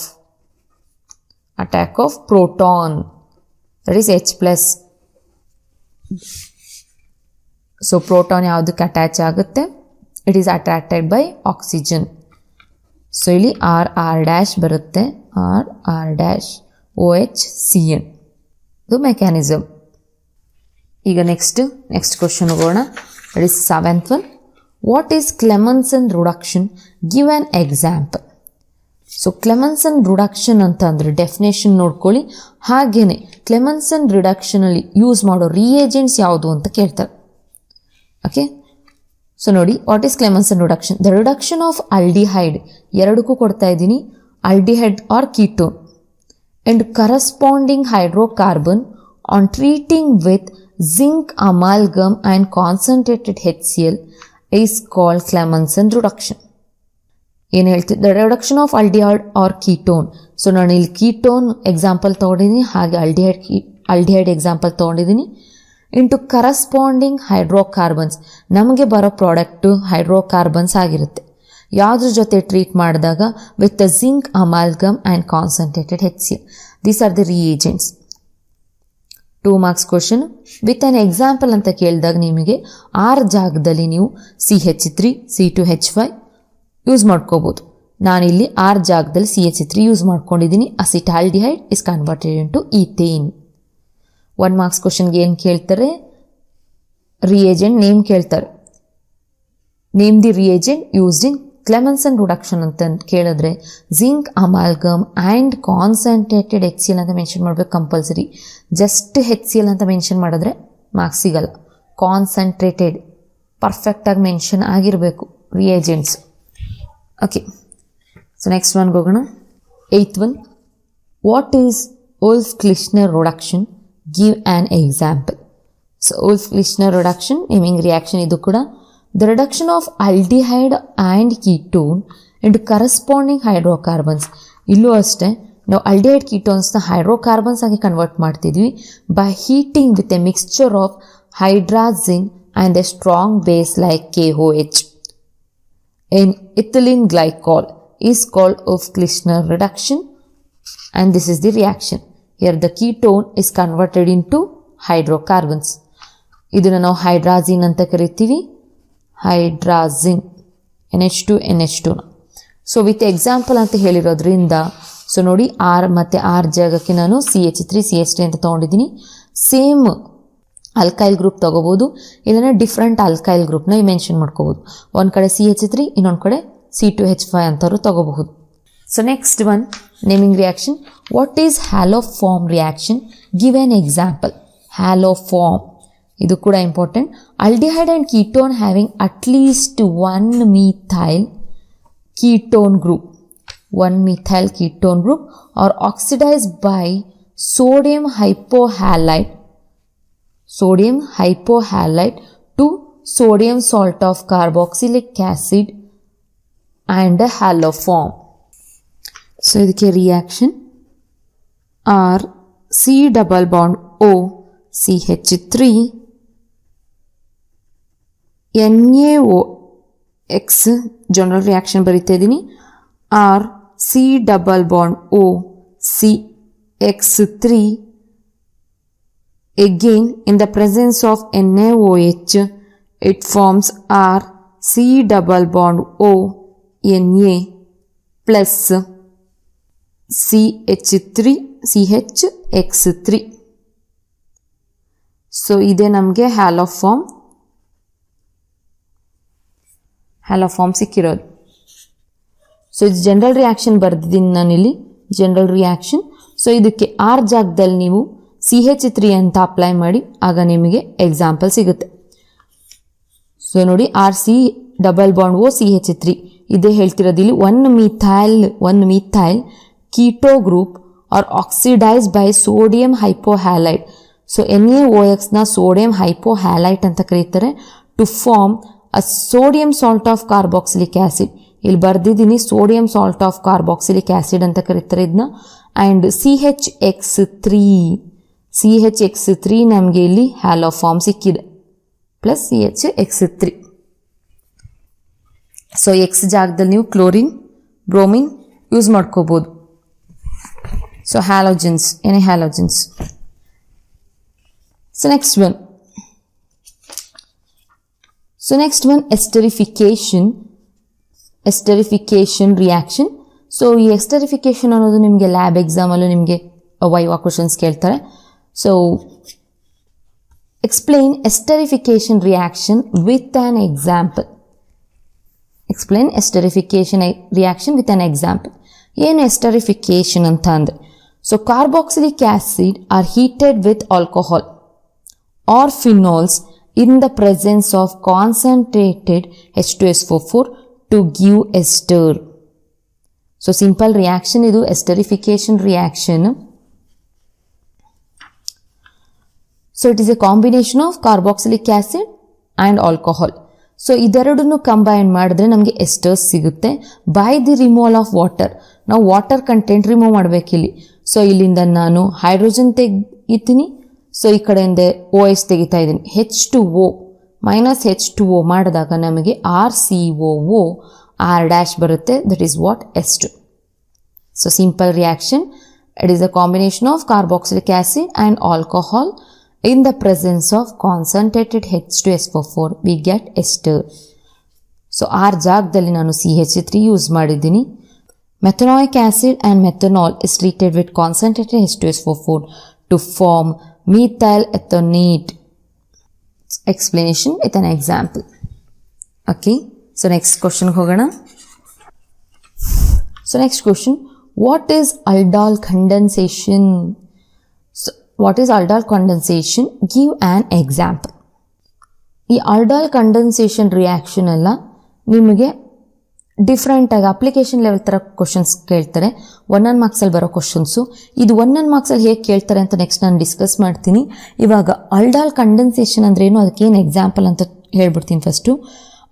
proton, that is H+. So proton ಯಾವುದಕ್ಕೆ attach ಆಗುತ್ತೆ, it is attracted by oxygen. So ಇಲ್ಲಿ RR' ಬರುತ್ತೆ, RR-OH CN. ಇದು mechanism. ಈಗ next question ಹೋಗೋಣ. It is 7th one. What is Clemmensen reduction? Give an example. So ಕ್ಲೆಮೆನ್ಸನ್ reduction ಅಂತ ಅಂದರೆ definition ನೋಡ್ಕೊಳ್ಳಿ. ಹಾಗೇನೆ ಕ್ಲೆಮೆನ್ಸನ್ ರಿಡಕ್ಷನಲ್ಲಿ ಯೂಸ್ ಮಾಡೋ ರಿಯೇಜೆಂಟ್ಸ್ ಯಾವುದು ಅಂತ ಕೇಳ್ತಾರೆ. ಓಕೆ, ಸೊ ನೋಡಿ, what is Clemmensen reduction? The reduction of aldehyde, ಎರಡಕ್ಕೂ ಕೊಡ್ತಾ ಇದ್ದೀನಿ, aldehyde or ketone, and corresponding hydrocarbon on treating with zinc amalgam and concentrated HCl is called Clemmensen reduction. ಏನು ಹೇಳ್ತೀವಿ? The reduction of aldehyde or ketone. So ನಾನು ಇಲ್ಲಿ ketone example ತೊಗೊಂಡಿದ್ದೀನಿ, ಹಾಗೆ aldehyde example ತೊಗೊಂಡಿದ್ದೀನಿ. ಇಂಟು ಕರಸ್ಪಾಂಡಿಂಗ್ ಹೈಡ್ರೋಕಾರ್ಬನ್ಸ್, ನಮಗೆ ಬರೋ product hydrocarbons ಆಗಿರುತ್ತೆ. ಯಾವುದ್ರ ಜೊತೆ ಟ್ರೀಟ್ ಮಾಡಿದಾಗ? With the zinc amalgam and concentrated HCl. These are the reagents. 2 marks question. With an example ಅಂತ ಕೇಳಿದಾಗ ನಿಮಗೆ R ಜಾಗದಲ್ಲಿ ನೀವು CH3 C2H5 ಯೂಸ್ ಮಾಡ್ಕೋಬೋದು. ನಾನಿಲ್ಲಿ R ಜಾಗದಲ್ಲಿ CH3 ಯೂಸ್ ಮಾಡ್ಕೊಂಡಿದ್ದೀನಿ. Acetaldehyde is converted into ethane. 1 marks ಕ್ವಶನ್ಗೆ ಏನು ಕೇಳ್ತಾರೆ? ರಿಯೇಜೆಂಟ್ ನೇಮ್ ಕೇಳ್ತಾರೆ. Name the reagent used in Clemmensen reduction ಅಂತ ಕೇಳಿದ್ರೆ zinc amalgam and concentrated HCl ಅಂತ ಮೆನ್ಷನ್ ಮಾಡಬೇಕು ಕಂಪಲ್ಸರಿ. ಜಸ್ಟ್ HCl ಅಂತ ಮೆನ್ಷನ್ ಮಾಡಿದ್ರೆ ಮಾರ್ಕ್ಸ್ ಸಿಗಲ್ಲ. ಕಾನ್ಸಂಟ್ರೇಟೆಡ್ ಪರ್ಫೆಕ್ಟಾಗಿ ಮೆನ್ಷನ್ ಆಗಿರಬೇಕು ರಿಯೇಜೆಂಟ್ಸ್. ಓಕೆ, ಸೊ ನೆಕ್ಸ್ಟ್ ಒನ್ಗೆ ಹೋಗೋಣ. 8th one. What is Wolff-Kishner reduction? Give an example. So Wolff-Kishner reduction naming reaction ಇದು ಕೂಡ the reduction of aldehyde and ketone into corresponding hydrocarbons. ಇಲ್ಲೂ ಅಷ್ಟೇ ನಾವು ಆಲ್ಡಿಹೈಡ್ ಕೀಟೋನ್ಸ್ನ ಹೈಡ್ರೋಕಾರ್ಬನ್ಸ್ ಆಗಿ ಕನ್ವರ್ಟ್ ಮಾಡ್ತಿದ್ವಿ by heating with a mixture of hydrazine and a strong base like KOH. In ethylene glycol is called Oeff-Kishner reduction, and this is the reaction. Here the ketone is converted into hydrocarbons. ಇದನ್ನು ನಾವು hydrazine ಅಂತ ಕರಿತೀವಿ. Hydrazine NH2 NH2. So with example ಅಂತ ಹೇಳಿರೋದ್ರಿಂದ so ನೋಡಿ R ಮತ್ತು R ಜಾಗಕ್ಕೆ ನಾನು CH3 CH3 ಅಂತ ತೊಗೊಂಡಿದ್ದೀನಿ. ಸೇಮ್ ಅಲ್ಕೈಲ್ ಗ್ರೂಪ್ ತೊಗೋಬೋದು, ಇದನ್ನು ಡಿಫ್ರೆಂಟ್ ಅಲ್ಕೈಲ್ ಗ್ರೂಪ್ನ ಮೆನ್ಷನ್ ಮಾಡ್ಕೋಬೋದು. ಒಂದು ಕಡೆ CH3 ಇನ್ನೊಂದು ಕಡೆ C2H5 ಅಂತವರು ತೊಗೋಬಹುದು. So next one naming reaction. What is haloform reaction? Give an example. Haloform ಇದು ಕೂಡ important. Aldehyde and ketone having at least one methyl ketone group, one methyl ketone group are oxidized by sodium hypohalite to sodium salt of carboxylic acid and a haloform. So idike reaction R C double bond O CH3 NaOX general reaction ಬರೀತಾ ಇದ್ದೀನಿ. R C double bond O CX3 again in the presence of NaOH it forms R C double bond O Na plus CH3 so ಇದೇ ನಮಗೆ ಹ್ಯಾಲೋಫಾರ್ಮ್ ಸಿಕ್ಕಿರೋದು. So ಇದು general reaction ಬರ್ದಿದ್ದೀನಿ ನಾನಿಲ್ಲಿ, general reaction. So ಇದಕ್ಕೆ R ಜಾಗದಲ್ಲಿ ನೀವು CH3 ಅಂತ apply ಮಾಡಿ, ಆಗ ನಿಮಗೆ ಎಕ್ಸಾಂಪಲ್ ಸಿಗುತ್ತೆ. ಸೊ ನೋಡಿ R C double bond O CH3 ಇದೇ ಹೇಳ್ತಿರೋದು ಇಲ್ಲಿ. One methyl keto group or oxidise by sodium hypohalide. So NaOX sodium hypohalite ಅಂತ ಕರೀತಾರೆ. To form a sodium salt of carboxylic acid. ಇಲ್ಲಿ ಬರ್ದಿದ್ದೀನಿ sodium salt of carboxylic acid ಅಂತ ಕರೀತಾರೆ ಇದನ್ನ. ಆ್ಯಂಡ್ CHX3 ನಮಗೆ ಇಲ್ಲಿ ಹ್ಯಾಲೋಫಾರ್ಮ್ ಸಿಕ್ಕಿದೆ ಪ್ಲಸ್ CHX3. ಸೊ ಎಕ್ಸ್ ಜಾಗದಲ್ಲಿ ನೀವು ಕ್ಲೋರಿನ್ ಬ್ರೋಮಿನ್ ಯೂಸ್ ಮಾಡ್ಕೋಬೋದು. ಸೊ ಹ್ಯಾಲೋಜನ್ಸ್, ಏನೇ halogens. So next one esterification reaction. So ಈ ಎಸ್ಟರಿಫಿಕೇಶನ್ ಅನ್ನೋದು ನಿಮಗೆ ಲ್ಯಾಬ್ ಎಕ್ಸಾಮಲ್ಲೂ ನಿಮಗೆ ವೈವಾ ಕ್ವಶನ್ಸ್ ಕೇಳ್ತಾರೆ. So explain esterification reaction with an example. Explain esterification reaction with an example. ಏನು ಎಸ್ಟರಿಫಿಕೇಶನ್ ಅಂತ ಅಂದರೆ, so carboxylic acid R heated with alcohol or phenols in the presence of concentrated H2SO4 to give ester. So simple reaction idu esterification reaction. So it is a combination of carboxylic acid and alcohol. So ಇದೆರಡನ್ನು combine ಮಾಡಿದ್ರೆ ನಮಗೆ esters ಸಿಗುತ್ತೆ by the removal of water. ನಾವು water content remove ಮಾಡಬೇಕಿಲ್ಲಿ. So ಇಲ್ಲಿಂದ ನಾನು hydrogen ತೆಗಿತೀನಿ, so ಈ ಕಡೆಯಿಂದ OH ತೆಗಿತಾ ಇದ್ದೀನಿ. H2O ಮೈನಸ್ H2O ಮಾಡಿದಾಗ ನಮಗೆ RCOO R' ಬರುತ್ತೆ. That is what S2. So simple reaction. It is a combination of carboxylic acid and alcohol in the presence of concentrated H2SO4 we get ester. So R ಜಾಗದಲ್ಲಿ ನಾನು CH3 use ಮಾಡಿದ್ದೀನಿ. Methanoic acid and methanol is treated with concentrated H2SO4 to form methyl ethanate. Explanation with an example. Okay, so next question ಹೋಗೋಣ. So next question, what is aldol condensation? So what is aldol condensation? Give an example. ಈ aldol condensation reaction ಎಲ್ಲ ನಿಮಗೆ ಡಿಫ್ರೆಂಟಾಗಿ application level ಥರ questions ಕೇಳ್ತಾರೆ. 1 ಮಾರ್ಕ್ಸಲ್ಲಿ ಬರೋ questions. ಇದು 1 ಮಾರ್ಕ್ಸಲ್ಲಿ ಹೇಗೆ ಕೇಳ್ತಾರೆ ಅಂತ ನೆಕ್ಸ್ಟ್ ನಾನು ಡಿಸ್ಕಸ್ ಮಾಡ್ತೀನಿ. ಇವಾಗ aldol ಕಂಡೆನ್ಸೇಷನ್ ಅಂದ್ರೆ ಏನು, ಅದಕ್ಕೇನು ಎಕ್ಸಾಂಪಲ್ ಅಂತ ಹೇಳ್ಬಿಡ್ತೀನಿ. First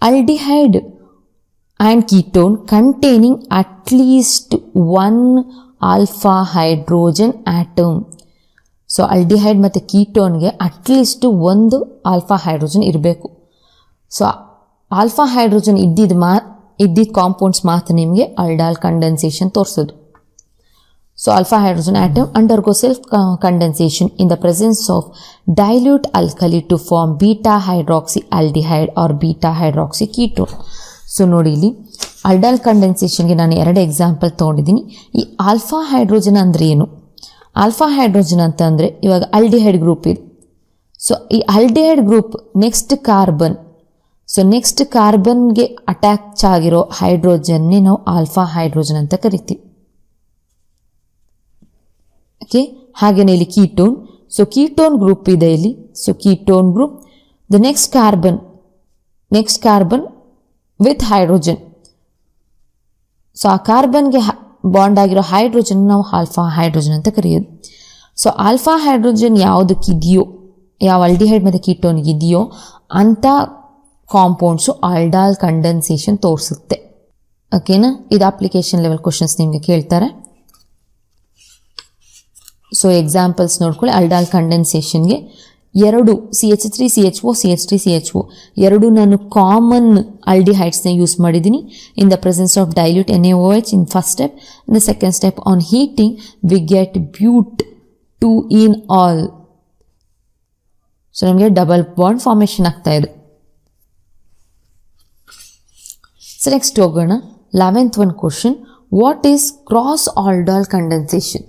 aldehyde and ketone containing at least one alpha hydrogen atom. So aldehyde ಮತ್ತು ಕೀಟೋನ್ಗೆ ಅಟ್ಲೀಸ್ಟ್ ಒಂದು ಆಲ್ಫಾ ಹೈಡ್ರೋಜನ್ ಇರಬೇಕು. ಸೊ ಆಲ್ಫಾ ಹೈಡ್ರೋಜನ್ ಇದ್ದಿದ್ದ ಕಾಂಪೌಂಡ್ಸ್ ಮಾತ್ರ ನಿಮಗೆ ಆಲ್ಡಾಲ್ ಕಂಡೆನ್ಸೇಷನ್ ತೋರಿಸೋದು. So alpha hydrogen atom undergo self condensation in the presence of dilute alkali to form beta hydroxy aldehyde or beta hydroxy ketone. So ನೋಡಿ ಇಲ್ಲಿ ಆಲ್ಡಾಲ್ ಕಂಡೆನ್ಸೇಷನ್ಗೆ ನಾನು 2 example ತೊಗೊಂಡಿದ್ದೀನಿ. ಈ ಆಲ್ಫಾ ಹೈಡ್ರೋಜನ್ ಅಂದರೆ ಏನು? ಆಲ್ಫಾ ಹೈಡ್ರೋಜನ್ ಅಂತ ಅಂದರೆ ಇವಾಗ ಆಲ್ಡಿಹೈಡ್ ಗ್ರೂಪ್ ಇದೆ. ಸೊ ಈ aldehyde group next carbon, so next ಕಾರ್ಬನ್ಗೆ ಅಟ್ಯಾಚ್ ಆಗಿರೋ ಹೈಡ್ರೋಜನ್ನೇ ನಾವು ಆಲ್ಫಾ ಹೈಡ್ರೋಜನ್ ಅಂತ ಕರಿತೀವಿ. ಓಕೆ, ಹಾಗೆಯೇ ಇಲ್ಲಿ ಕೀಟೋನ್. ಸೊ ಕೀಟೋನ್ ಗ್ರೂಪ್ ಇದೆ ಇಲ್ಲಿ. So ketone group, the next carbon with hydrogen. So ಆ ಕಾರ್ಬನ್ಗೆ ಬಾಂಡ್ ಆಗಿರೋ ಹೈಡ್ರೋಜನ್ ನಾವು ಆಲ್ಫಾ ಹೈಡ್ರೋಜನ್ ಅಂತ ಕರೆಯೋದು. ಸೊ ಆಲ್ಫಾ ಹೈಡ್ರೋಜನ್ ಯಾವುದಕ್ಕಿದೆಯೋ, ಯಾವ ಆಲ್ಡಿಹೈಡ್ ಮತ್ತು ಕೀಟೋನ್ಗೆ ಇದೆಯೋ ಅಂಥ ಕಾಂಪೌಂಡ್ಸು ಆಲ್ಡಾಲ್ ಕಂಡೆನ್ಸೇಷನ್ ತೋರಿಸುತ್ತೆ. ಓಕೆನಾ? ಇದು ಅಪ್ಲಿಕೇಶನ್ ಲೆವೆಲ್ ಕ್ವಶನ್ಸ್ ನಿಮಗೆ ಕೇಳ್ತಾರೆ. ಸೊ ಎಕ್ಸಾಂಪಲ್ಸ್ ನೋಡ್ಕೊಳ್ಳಿ. ಆಲ್ಡಾಲ್ ಕಂಡೆನ್ಸೇಷನ್ಗೆ 2 CH3CHO CH3CHO 2 ನಾನು ಕಾಮನ್ ಆಲ್ಡಿಹೈಡ್ಸ್ನ ಯೂಸ್ ಮಾಡಿದ್ದೀನಿ in the presence of dilute NaOH in first step. In the second step on heating we get but 2-ene-ol. So ನಮಗೆ ಡಬಲ್ ಬಾಂಡ್ ಫಾರ್ಮೇಷನ್ ಆಗ್ತಾ ಇದೆ. So next ಹೋಗೋಣ. 11th one question, what is cross aldol condensation?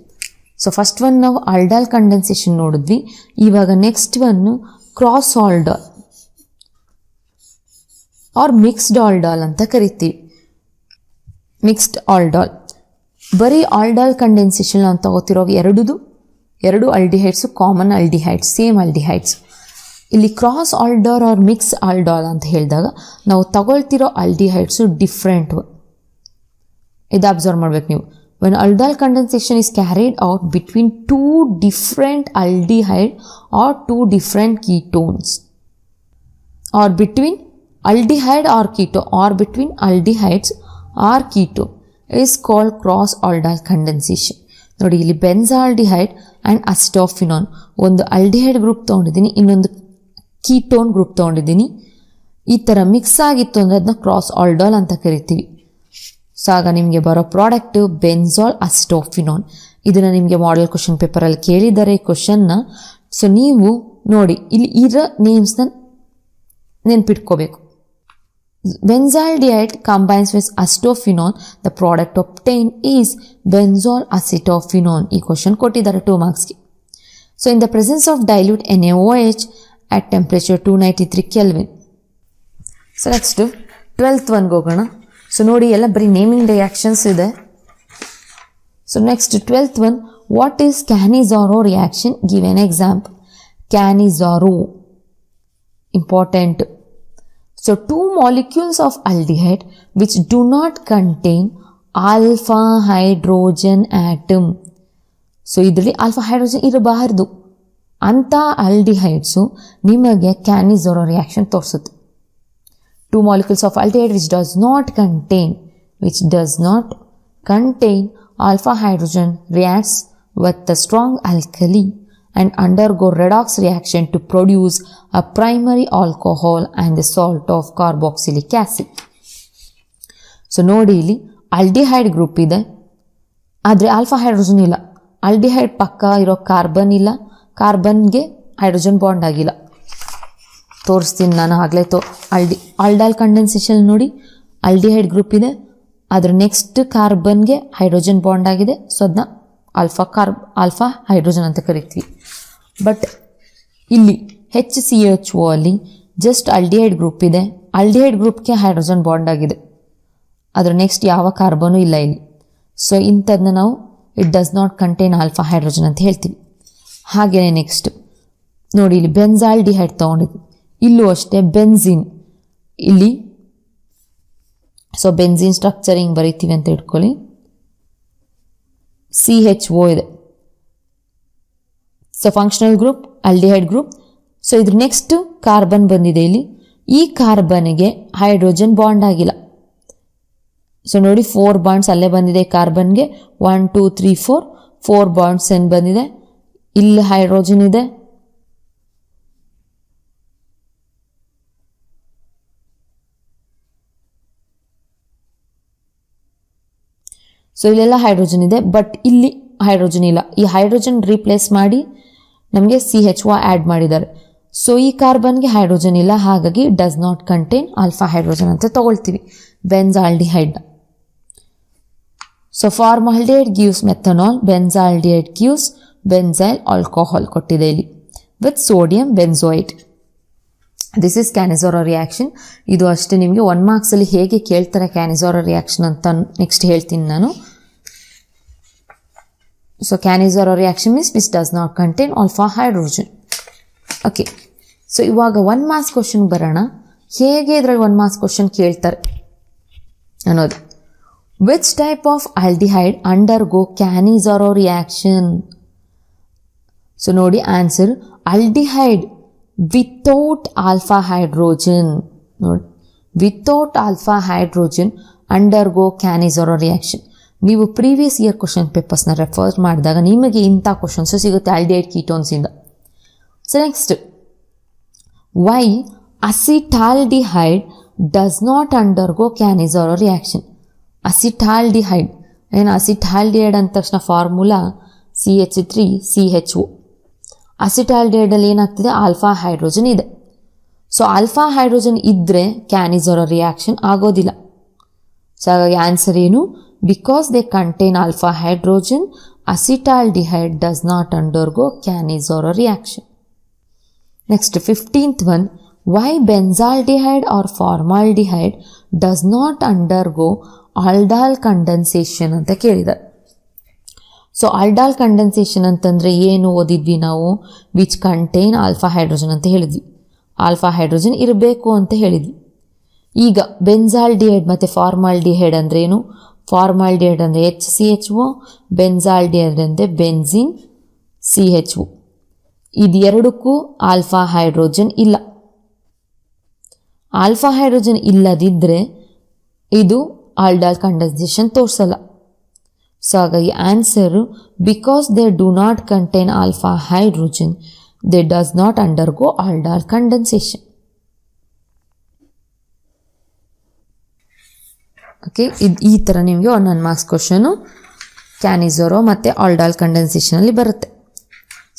So first one ನಾವು aldol condensation ನೋಡಿದ್ವಿ. ಇವಾಗ next one cross aldol or mixed aldol ಅಂತ ಕರಿತೀವಿ. Mixed ಆಲ್ಡಾಲ್, ಬರೀ ಆಲ್ಡಾಲ್ ಕಂಡೆನ್ಸೇಷನ್ ನಾವು ತಗೋತಿರೋ ಎರಡು ಆಲ್ಡಿಹೈಡ್ಸು ಕಾಮನ್ ಆಲ್ಡಿಹೈಡ್ಸ್, ಸೇಮ್ ಆಲ್ಡಿಹೈಡ್ಸ್. ಇಲ್ಲಿ ಕ್ರಾಸ್ ಆಲ್ಡಾಲ್ ಆರ್ ಮಿಕ್ಸ್ ಆಲ್ಡಾಲ್ ಅಂತ ಹೇಳಿದಾಗ ನಾವು ತಗೊಳ್ತಿರೋ ಆಲ್ಡಿಹೈಡ್ಸು ಡಿಫ್ರೆಂಟ್. ಇದು ಅಬ್ಸರ್ವ್ ಮಾಡ್ಬೇಕು ನೀವು. When aldol condensation is carried out between 2 different aldehyde or 2 different ketones, or between aldehyde or ketone, or between aldehydes or ketone, is called cross aldol condensation. ನೋಡಿ ಇಲ್ಲಿ benzaldehyde and ಅಸಿಟೋಫಿನಾನ್, ಒಂದು aldehyde group ತೊಗೊಂಡಿದ್ದೀನಿ, ಇನ್ನೊಂದು ketone group ತೊಗೊಂಡಿದ್ದೀನಿ. ಈ ಥರ mix ಆಗಿತ್ತು ಅಂದರೆ ಅದನ್ನ ಕ್ರಾಸ್ ಆಲ್ಡಾಲ್ ಅಂತ ಕರಿತೀವಿ. ಸೊ ಆಗ ನಿಮಗೆ ಬರೋ ಪ್ರಾಡಕ್ಟು ಬೆನ್ಸಾಲ್ ಅಸಿಟೋಫಿನಾನ್. ಇದನ್ನು ನಿಮಗೆ ಮಾಡೆಲ್ ಕ್ವಶನ್ ಪೇಪರಲ್ಲಿ ಕೇಳಿದ್ದಾರೆ ಈ ಕ್ವಶನ್ನ. ಸೊ ನೀವು ನೋಡಿ ಇಲ್ಲಿ ಇರೋ ನೇಮ್ಸ್ನ ನೆನ್ಪಿಟ್ಕೋಬೇಕು. Benzaldehyde combines with acetophenone, the product obtain is benzal acetophenone. ಈ ಕ್ವಶನ್ ಕೊಟ್ಟಿದ್ದಾರೆ 2 ಮಾರ್ಕ್ಸ್ಗೆ. So in the presence of dilute NaOH at temperature 293 Kelvin. So next 12th one ಹೋಗೋಣ. ಸೊ ನೋಡಿ ಎಲ್ಲ ಬರೀ ನೇಮಿಂಗ್ ರಿಯಾಕ್ಷನ್ಸ್ ಇದೆ. So next 12th one, what is Cannizzaro reaction? Give an example. Cannizzaro important. So 2 molecules of aldehyde which do not contain alpha hydrogen atom. So ಇದರಲ್ಲಿ alpha hydrogen ಇರಬಾರ್ದು ಅಂಥ ಆಲ್ಡಿಹೈಡ್ಸು ನಿಮಗೆ ಕ್ಯಾನಿಜಾರೋ reaction ತೋರಿಸುತ್ತೆ. 2 molecules of aldehyde which does not contain alpha hydrogen reacts with the strong alkali and undergo redox reaction to produce a primary alcohol and the salt of carboxylic acid. So ನೋಡಿ ಇಲ್ಲಿ aldehyde group ಇದೆ, ಆದರೆ alpha hydrogen ಇಲ್ಲ. Aldehyde ಪಕ್ಕ ಇರೋ carbon ಇಲ್ಲ, ಕಾರ್ಬನ್ಗೆ hydrogen bond ಆಗಿಲ್ಲ. ತೋರಿಸ್ತೀನಿ ನಾನು ಆಗಲೇ ಆಲ್ಡಾಲ್ ಕಂಡೆನ್ಸೇಷನ್ ನೋಡಿ ಆಲ್ಡಿಹೈಡ್ ಗ್ರೂಪ್ ಇದೆ, ಅದರ ನೆಕ್ಸ್ಟ್ ಕಾರ್ಬನ್ಗೆ ಹೈಡ್ರೋಜನ್ ಬಾಂಡ್ ಆಗಿದೆ. ಸೊ ಅದನ್ನ ಆಲ್ಫಾ ಹೈಡ್ರೋಜನ್ ಅಂತ ಕರಿತೀವಿ. ಬಟ್ ಇಲ್ಲಿ HCHO ಅಲ್ಲಿ ಜಸ್ಟ್ ಆಲ್ಡಿಹೈಡ್ ಗ್ರೂಪ್ ಇದೆ, ಆಲ್ಡಿಹೈಡ್ ಗ್ರೂಪ್ಗೆ ಹೈಡ್ರೋಜನ್ ಬಾಂಡ್ ಆಗಿದೆ, ಅದರ ನೆಕ್ಸ್ಟ್ ಯಾವ ಕಾರ್ಬನು ಇಲ್ಲ ಇಲ್ಲಿ. ಸೊ ಇಂಥದನ್ನ ನಾವು it does not contain alpha hydrogen ಅಂತ ಹೇಳ್ತೀವಿ. ಹಾಗೆಯೇ ನೆಕ್ಸ್ಟ್ ನೋಡಿ ಇಲ್ಲಿ ಬೆನ್ಸಾಲ್ಡಿಹೈಡ್ ತೊಗೊಂಡಿದ್ವಿ, ಇಲ್ಲೂ ಅಷ್ಟೇ ಬೆನ್ಝೀನ್. ಇಲ್ಲಿ ಸೊ ಬೆನ್ಝೀನ್ ಸ್ಟ್ರಕ್ಚರ್ ಹಿಂಗೆ ಬರೀತೀವಿ ಅಂತ ಇಟ್ಕೊಳ್ಳಿ. CHO ಇದೆ. So functional group aldehyde group. So ಇದ್ರ ನೆಕ್ಸ್ಟ್ ಕಾರ್ಬನ್ ಬಂದಿದೆ ಇಲ್ಲಿ. ಈ ಕಾರ್ಬನ್ಗೆ ಹೈಡ್ರೋಜನ್ ಬಾಂಡ್ ಆಗಿಲ್ಲ. ಸೊ ನೋಡಿ 4 ಬಾಂಡ್ಸ್ ಅಲ್ಲೇ ಬಂದಿದೆ ಕಾರ್ಬನ್ಗೆ. 1 2 3 4 ಬಾಂಡ್ಸ್ ಏನು ಬಂದಿದೆ, ಇಲ್ಲಿ ಹೈಡ್ರೋಜನ್ ಇದೆ. ಸೊ ಇಲ್ಲೆಲ್ಲ ಹೈಡ್ರೋಜನ್ ಇದೆ, ಬಟ್ ಇಲ್ಲಿ ಹೈಡ್ರೋಜನ್ ಇಲ್ಲ. ಈ ಹೈಡ್ರೋಜನ್ ರೀಪ್ಲೇಸ್ ಮಾಡಿ ನಮಗೆ CH2 ಆ್ಯಡ್ ಮಾಡಿದ್ದಾರೆ. ಸೊ ಈ ಕಾರ್ಬನ್ಗೆ ಹೈಡ್ರೋಜನ್ ಇಲ್ಲ, ಹಾಗಾಗಿ does not contain alpha hydrogen ಅಂತ ತಗೊಳ್ತೀವಿ benzaldehyde. So formaldehyde gives methanol, benzaldehyde gives benzyl alcohol ಕೊಟ್ಟಿದೆ ಇಲ್ಲಿ with sodium benzoate. This is Cannizzaro reaction. ಇದು ಅಷ್ಟೇ, ನಿಮಗೆ 1 ಮಾರ್ಕ್ಸಲ್ಲಿ ಹೇಗೆ ಕೇಳ್ತಾರೆ ಕ್ಯಾನಿಜಾರೋ ರಿಯಾಕ್ಷನ್ ಅಂತ ನೆಕ್ಸ್ಟ್ ಹೇಳ್ತೀನಿ ನಾನು. So Cannizzaro reaction means which does not contain alpha hydrogen. Okay, so ಇವಾಗ 1 ಮಾರ್ಕ್ಸ್ ಕ್ವಶನ್ ಬರೋಣ. ಹೇಗೆ ಇದರಲ್ಲಿ 1 ಮಾರ್ಕ್ಸ್ ಕ್ವಶನ್ ಕೇಳ್ತಾರೆ ಅನ್ನೋದು. Which type of aldehyde undergo Cannizzaro reaction? So ನೋಡಿ answer, aldehyde without alpha hydrogen. ನೋಡಿ, without alpha hydrogen undergo Cannizzaro reaction. ನೀವು previous year question ಪೇಪರ್ಸ್ನ ರೆಫರ್ ಮಾಡಿದಾಗ ನಿಮಗೆ ಇಂಥ ಕ್ವಶನ್ಸು ಸಿಗುತ್ತೆ ಆಲ್ಡಿಹೈಡ್ ಕೀಟೋನ್ಸಿಂದ. So next, why acetaldehyde does not undergo Cannizzaro reaction? Acetaldehyde ಏನು, ಅಸಿಟಾಲ್ಡಿಹೈಡ್ ಅಂದ ತಕ್ಷಣ ಫಾರ್ಮುಲಾ CH3CHO. ಅಸಿಟಾಲ್ಡಿಹೈಡಲ್ಲಿ ಏನಾಗ್ತಿದೆ, ಆಲ್ಫಾ ಹೈಡ್ರೋಜನ್ ಇದೆ. ಸೊ ಆಲ್ಫಾ ಹೈಡ್ರೋಜನ್ ಇದ್ದರೆ ಕ್ಯಾನಿಜಾರೋ ರಿಯಾಕ್ಷನ್ ಆಗೋದಿಲ್ಲ. ಸೊ ಹಾಗಾಗಿ ಆನ್ಸರ್ ಏನು, because they contain alpha hydrogen, acetaldehyde does not undergo Cannizzaro reaction. Next 15th one, why benzaldehyde or formaldehyde does not undergo aldol condensation ಅಂತ ಕೇಳಿದ್ದಾರೆ. So ಆಲ್ಡಾಲ್ condensation ಅಂತಂದರೆ ಏನು ಓದಿದ್ವಿ ನಾವು, which contain alpha hydrogen ಅಂತ ಹೇಳಿದ್ವಿ. Alpha hydrogen ಇರಬೇಕು ಅಂತ ಹೇಳಿದ್ವಿ. ಈಗ ಬೆನ್ಸಾಲ್ಡಿಹೈಡ್ ಮತ್ತು ಫಾರ್ಮಾಲ್ಡಿಹೈಡ್ ಅಂದರೆ ಏನು? ಫಾರ್ಮಾಲ್ಡಿಹೈಡ್ ಅಂದರೆ HCHO, ಬೆನ್ಸಾಲ್ಡಿಹೈಡ್ ಅಂದರೆ ಬೆನ್ಸಿನ್ CHO. ಇದೆರಡಕ್ಕೂ ಆಲ್ಫಾ ಹೈಡ್ರೋಜನ್ ಇಲ್ಲ. ಆಲ್ಫಾ ಹೈಡ್ರೋಜನ್ ಇಲ್ಲದಿದ್ದರೆ ಇದು ಆಲ್ಡಾಲ್ ಕಂಡೆನ್ಸೇಷನ್ ತೋರಿಸಲ್ಲ. ಸೊ ಹಾಗಾಗಿ answer, because they do not contain alpha hydrogen they does not undergo aldol condensation. Okay, ಈ ಥರ ನಿಮಗೆ 1 ಮಾರ್ಕ್ಸ್ ಕ್ವಶನು ಕ್ಯಾನಿಜಾರೋ ಮತ್ತು ಆಲ್ಡಾಲ್ ಕಂಡೆನ್ಸೇಷನಲ್ಲಿ ಬರುತ್ತೆ.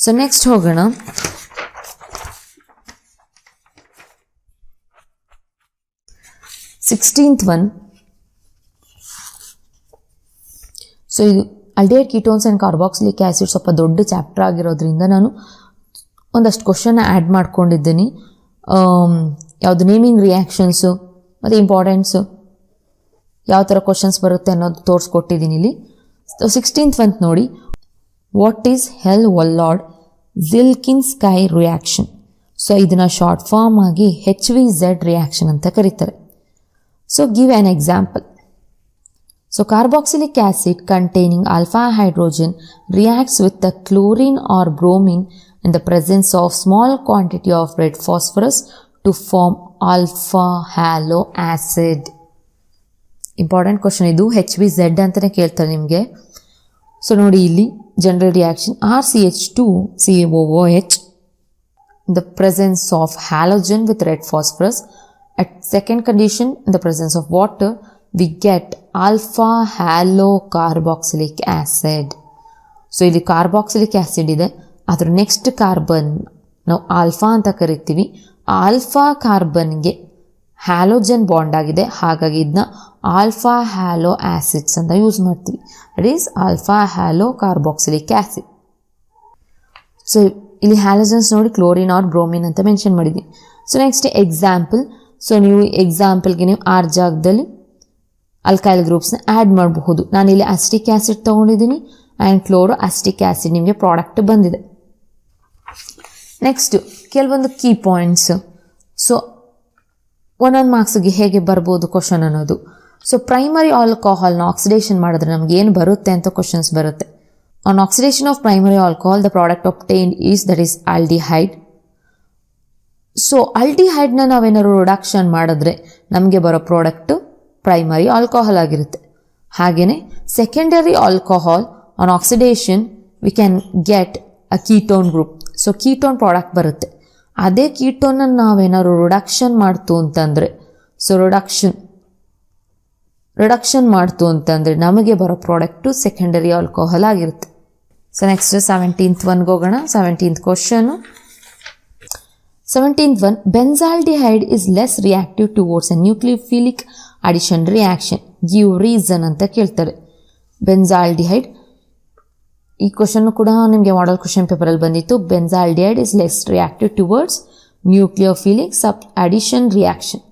ಸೊ ನೆಕ್ಸ್ಟ್ ಹೋಗೋಣ. Sixteenth one. ಸೊ ಇದು aldehyde ketones and carboxylic acid ಸ್ವಲ್ಪ ದೊಡ್ಡ ಚಾಪ್ಟರ್ ಆಗಿರೋದ್ರಿಂದ ನಾನು ಒಂದಷ್ಟು ಕ್ವಶನ್ನ ಆ್ಯಡ್ ಮಾಡ್ಕೊಂಡಿದ್ದೀನಿ. ಯಾವುದು ನೇಮಿಂಗ್ ರಿಯಾಕ್ಷನ್ಸು ಮತ್ತು ಇಂಪಾರ್ಟೆನ್ಸು ಯಾವ ಥರ ಕ್ವಶನ್ಸ್ ಬರುತ್ತೆ ಅನ್ನೋದು ತೋರಿಸ್ಕೊಟ್ಟಿದ್ದೀನಿ ಇಲ್ಲಿ. 16th one ನೋಡಿ, what is Hell Volhard Zelinsky reaction? So ಇದನ್ನು ಶಾರ್ಟ್ ಫಾರ್ಮ್ ಆಗಿ HVZ ರಿಯಾಕ್ಷನ್ ಅಂತ ಕರೀತಾರೆ. So give an example. So carboxylic acid containing alpha hydrogen reacts with the chlorine or bromine in the presence of small quantity of red phosphorus to form alpha halo acid. Important question ಇದು, HVZ ಅಂತಲೇ ಕೇಳ್ತಾರೆ ನಿಮಗೆ. So ನೋಡಿ ಇಲ್ಲಿ general reaction RCH2COOH in the presence of halogen with red phosphorus. At second condition, in the presence of water, we get alpha halo carboxylic acid. So ಇಲ್ಲಿ carboxylic acid ಇದೆ, ಅದರ next carbon ನಾವು alpha ಅಂತ ಕರಿತೀವಿ. Alpha ಕಾರ್ಬನ್ಗೆ halogen bond ಆಗಿದೆ, ಹಾಗಾಗಿ ಇದನ್ನ alpha hello acids ಅಂತ ಯೂಸ್ ಮಾಡ್ತೀವಿ. That is alpha hello carboxylic acid. So ಇಲ್ಲಿ ಹ್ಯಾಲೋಜನ್ಸ್ ನೋಡಿ ಕ್ಲೋರಿನ್ ಆರ್ ಬ್ರೋಮಿನ್ ಅಂತ ಮೆನ್ಷನ್ ಮಾಡಿದ್ದೀನಿ. So next example. ಸೊ ನೀವು ಎಕ್ಸಾಂಪಲ್ಗೆ ನೀವು ಆರ್ ಜಾಗದಲ್ಲಿ ಅಲ್ಕೈಲ್ ಗ್ರೂಪ್ಸ್ನ ಆ್ಯಡ್ ಮಾಡಬಹುದು. ನಾನಿಲ್ಲಿ ಅಸ್ಟಿಕ್ ಆ್ಯಸಿಡ್ ತೊಗೊಂಡಿದ್ದೀನಿ ಆ್ಯಂಡ್ ಕ್ಲೋರೋ ಅಸ್ಟಿಕ್ ಆ್ಯಸಿಡ್ ನಿಮಗೆ ಪ್ರಾಡಕ್ಟ್ ಬಂದಿದೆ. ನೆಕ್ಸ್ಟು ಕೆಲವೊಂದು ಕೀ ಪಾಯಿಂಟ್ಸ್. ಸೊ ಒಂದೊಂದು ಮಾರ್ಕ್ಸ್ಗೆ ಹೇಗೆ ಬರ್ಬೋದು ಕ್ವಶನ್ ಅನ್ನೋದು. ಸೊ ಪ್ರೈಮರಿ ಆಲ್ಕೋಹಾಲ್ನ ಆಕ್ಸಿಡೇಷನ್ ಮಾಡಿದ್ರೆ ನಮ್ಗೆ ಏನು ಬರುತ್ತೆ ಅಂತ ಕ್ವಶನ್ಸ್ ಬರುತ್ತೆ. On oxidation of primary alcohol the product obtained is that is aldehyde. So ಆಲ್ಡಿಹೈಡ್ನ ನಾವೇನಾದ್ರು ರಿಡಕ್ಷನ್ ಮಾಡಿದ್ರೆ ನಮಗೆ ಬರೋ ಪ್ರಾಡಕ್ಟು ಪ್ರೈಮರಿ ಆಲ್ಕೋಹಾಲ್ ಆಗಿರುತ್ತೆ. ಹಾಗೆಯೇ secondary alcohol on oxidation we can get a ketone group. So ketone product ಬರುತ್ತೆ. ಅದೇ ಕೀಟೋನನ್ನು ನಾವೇನಾದ್ರು ರಿಡಕ್ಷನ್ ಮಾಡ್ತು ಅಂತಂದರೆ, ಸೊ ರಿಡಕ್ಷನ್ ಮಾಡ್ತು ಅಂತಂದರೆ ನಮಗೆ ಬರೋ ಪ್ರಾಡಕ್ಟು ಸೆಕೆಂಡರಿ ಆಲ್ಕೋಹಾಲ್ ಆಗಿರುತ್ತೆ. ಸೊ ನೆಕ್ಸ್ಟ್ 17th ಒನ್ಗೆ ಹೋಗೋಣ. 17th question. 17th one, benzaldehyde is less reactive towards a nucleophilic addition reaction, give reason ಅಂತ ಕೇಳ್ತಾರೆ. ಬೆನ್ಸಾಲ್ಡಿಹೈಡ್, ಈ ಕ್ವಶನ್ನು ಕೂಡ ನಿಮಗೆ ಮಾಡೆಲ್ ಕ್ವಶನ್ ಪೇಪರಲ್ಲಿ ಬಂದಿತ್ತು. Benzaldehyde is less reactive towards nucleophilic sub addition reaction.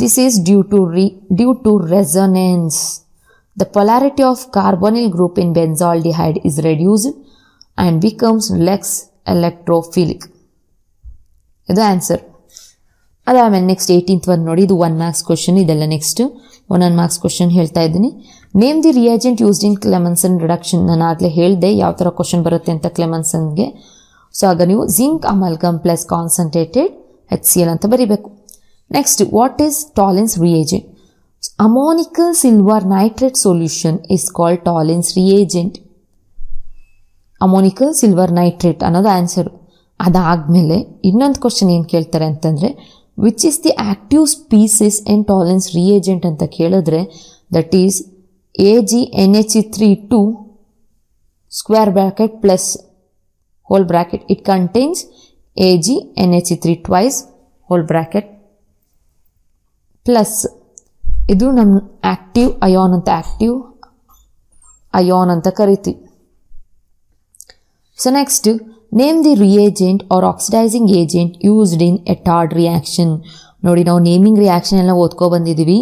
This is due to resonance. The polarity of carbonyl group in benzaldehyde is reduced and becomes less electrophilic. ಇದು answer. ಅದಾದಮೇಲೆ next 18th one ನೋಡಿ, ಇದು 1 marks question. ಇದೆಲ್ಲ next 1 marks question ಹೇಳ್ತಾ ಇದ್ದೀನಿ. Name the reagent used in Clemmensen reduction. ನಾನು ಆಗಲೇ ಹೇಳಿದೆ ಯಾವ ಥರ ಕ್ವಶನ್ ಬರುತ್ತೆ ಅಂತ ಕ್ಲೆಮೆನ್ಸನ್ಗೆ. ಸೊ ಆಗ ನೀವು ಜಿಂಕ್ ಅಮಲ್ಗಮ್ ಪ್ಲಸ್ ಕಾನ್ಸಂಟ್ರೇಟೆಡ್ HCl ಅಂತ ಬರೀಬೇಕು. Next, what is Tollens reagent? Ammonical silver nitrate solution is called Tollens reagent. Ammonical silver nitrate ಅನ್ನೋದು ಆನ್ಸರ್. ಅದಾದಮೇಲೆ ಇನ್ನೊಂದು ಕ್ವಶನ್ ಏನು ಕೇಳ್ತಾರೆ ಅಂತಂದರೆ, which is the active species in Tollens reagent ಅಂತ ಕೇಳಿದ್ರೆ, that is AgNH3 square bracket plus whole bracket. It contains AgNH3 twice whole bracket plus ಇದು ನಮ್ಮ ಆಕ್ಟಿವ್ ಅಯಾನ್ ಅಂತ ಕರಿತೀವಿ. So next, name the reagent or oxidising agent used in Etard reaction. ನೋಡಿ, ನಾವು naming reaction ಎಲ್ಲ ಓದ್ಕೊಬಂದಿದ್ದೀವಿ,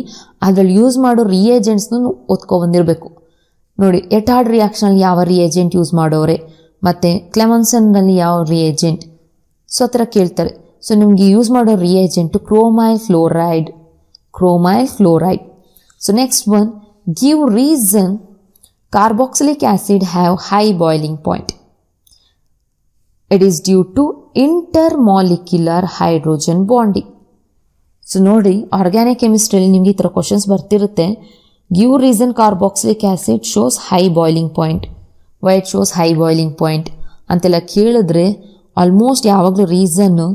ಅದರಲ್ಲಿ use ಮಾಡೋ ರಿಯೇಜೆಂಟ್ಸ್ನು ಓದ್ಕೊಬಂದಿರಬೇಕು. ನೋಡಿ, ಎಟಾರ್ಡ್ ರಿಯಾಕ್ಷನಲ್ಲಿ ಯಾವ ರಿಯೇಜೆಂಟ್ ಯೂಸ್ ಮಾಡೋರೆ, ಮತ್ತು ಕ್ಲೆಮೆನ್ಸನ್ನಲ್ಲಿ ಯಾವ ರಿಯೇಜೆಂಟ್, ಸೊ ಆ ಥರ ಕೇಳ್ತಾರೆ. ಸೊ ನಿಮಗೆ ಯೂಸ್ ಮಾಡೋ ರಿಯೇಜೆಂಟು ಕ್ರೋಮೈಲ್ fluoride. So next one, give reason carboxylic acid have high boiling point. It is due to intermolecular hydrogen bonding. ಸೊ ನೋಡಿ, ಆರ್ಗ್ಯಾನಿಕ್ ಕೆಮಿಸ್ಟ್ರಿಯಲ್ಲಿ ನಿಮಗೆ ಈ ಥರ ಕ್ವಶನ್ಸ್ ಬರ್ತಿರುತ್ತೆ. Give reason carboxylic acid shows high boiling point, why it shows high boiling point ಅಂತೆಲ್ಲ ಕೇಳಿದ್ರೆ almost ಯಾವಾಗಲೂ ರೀಸನ್ನು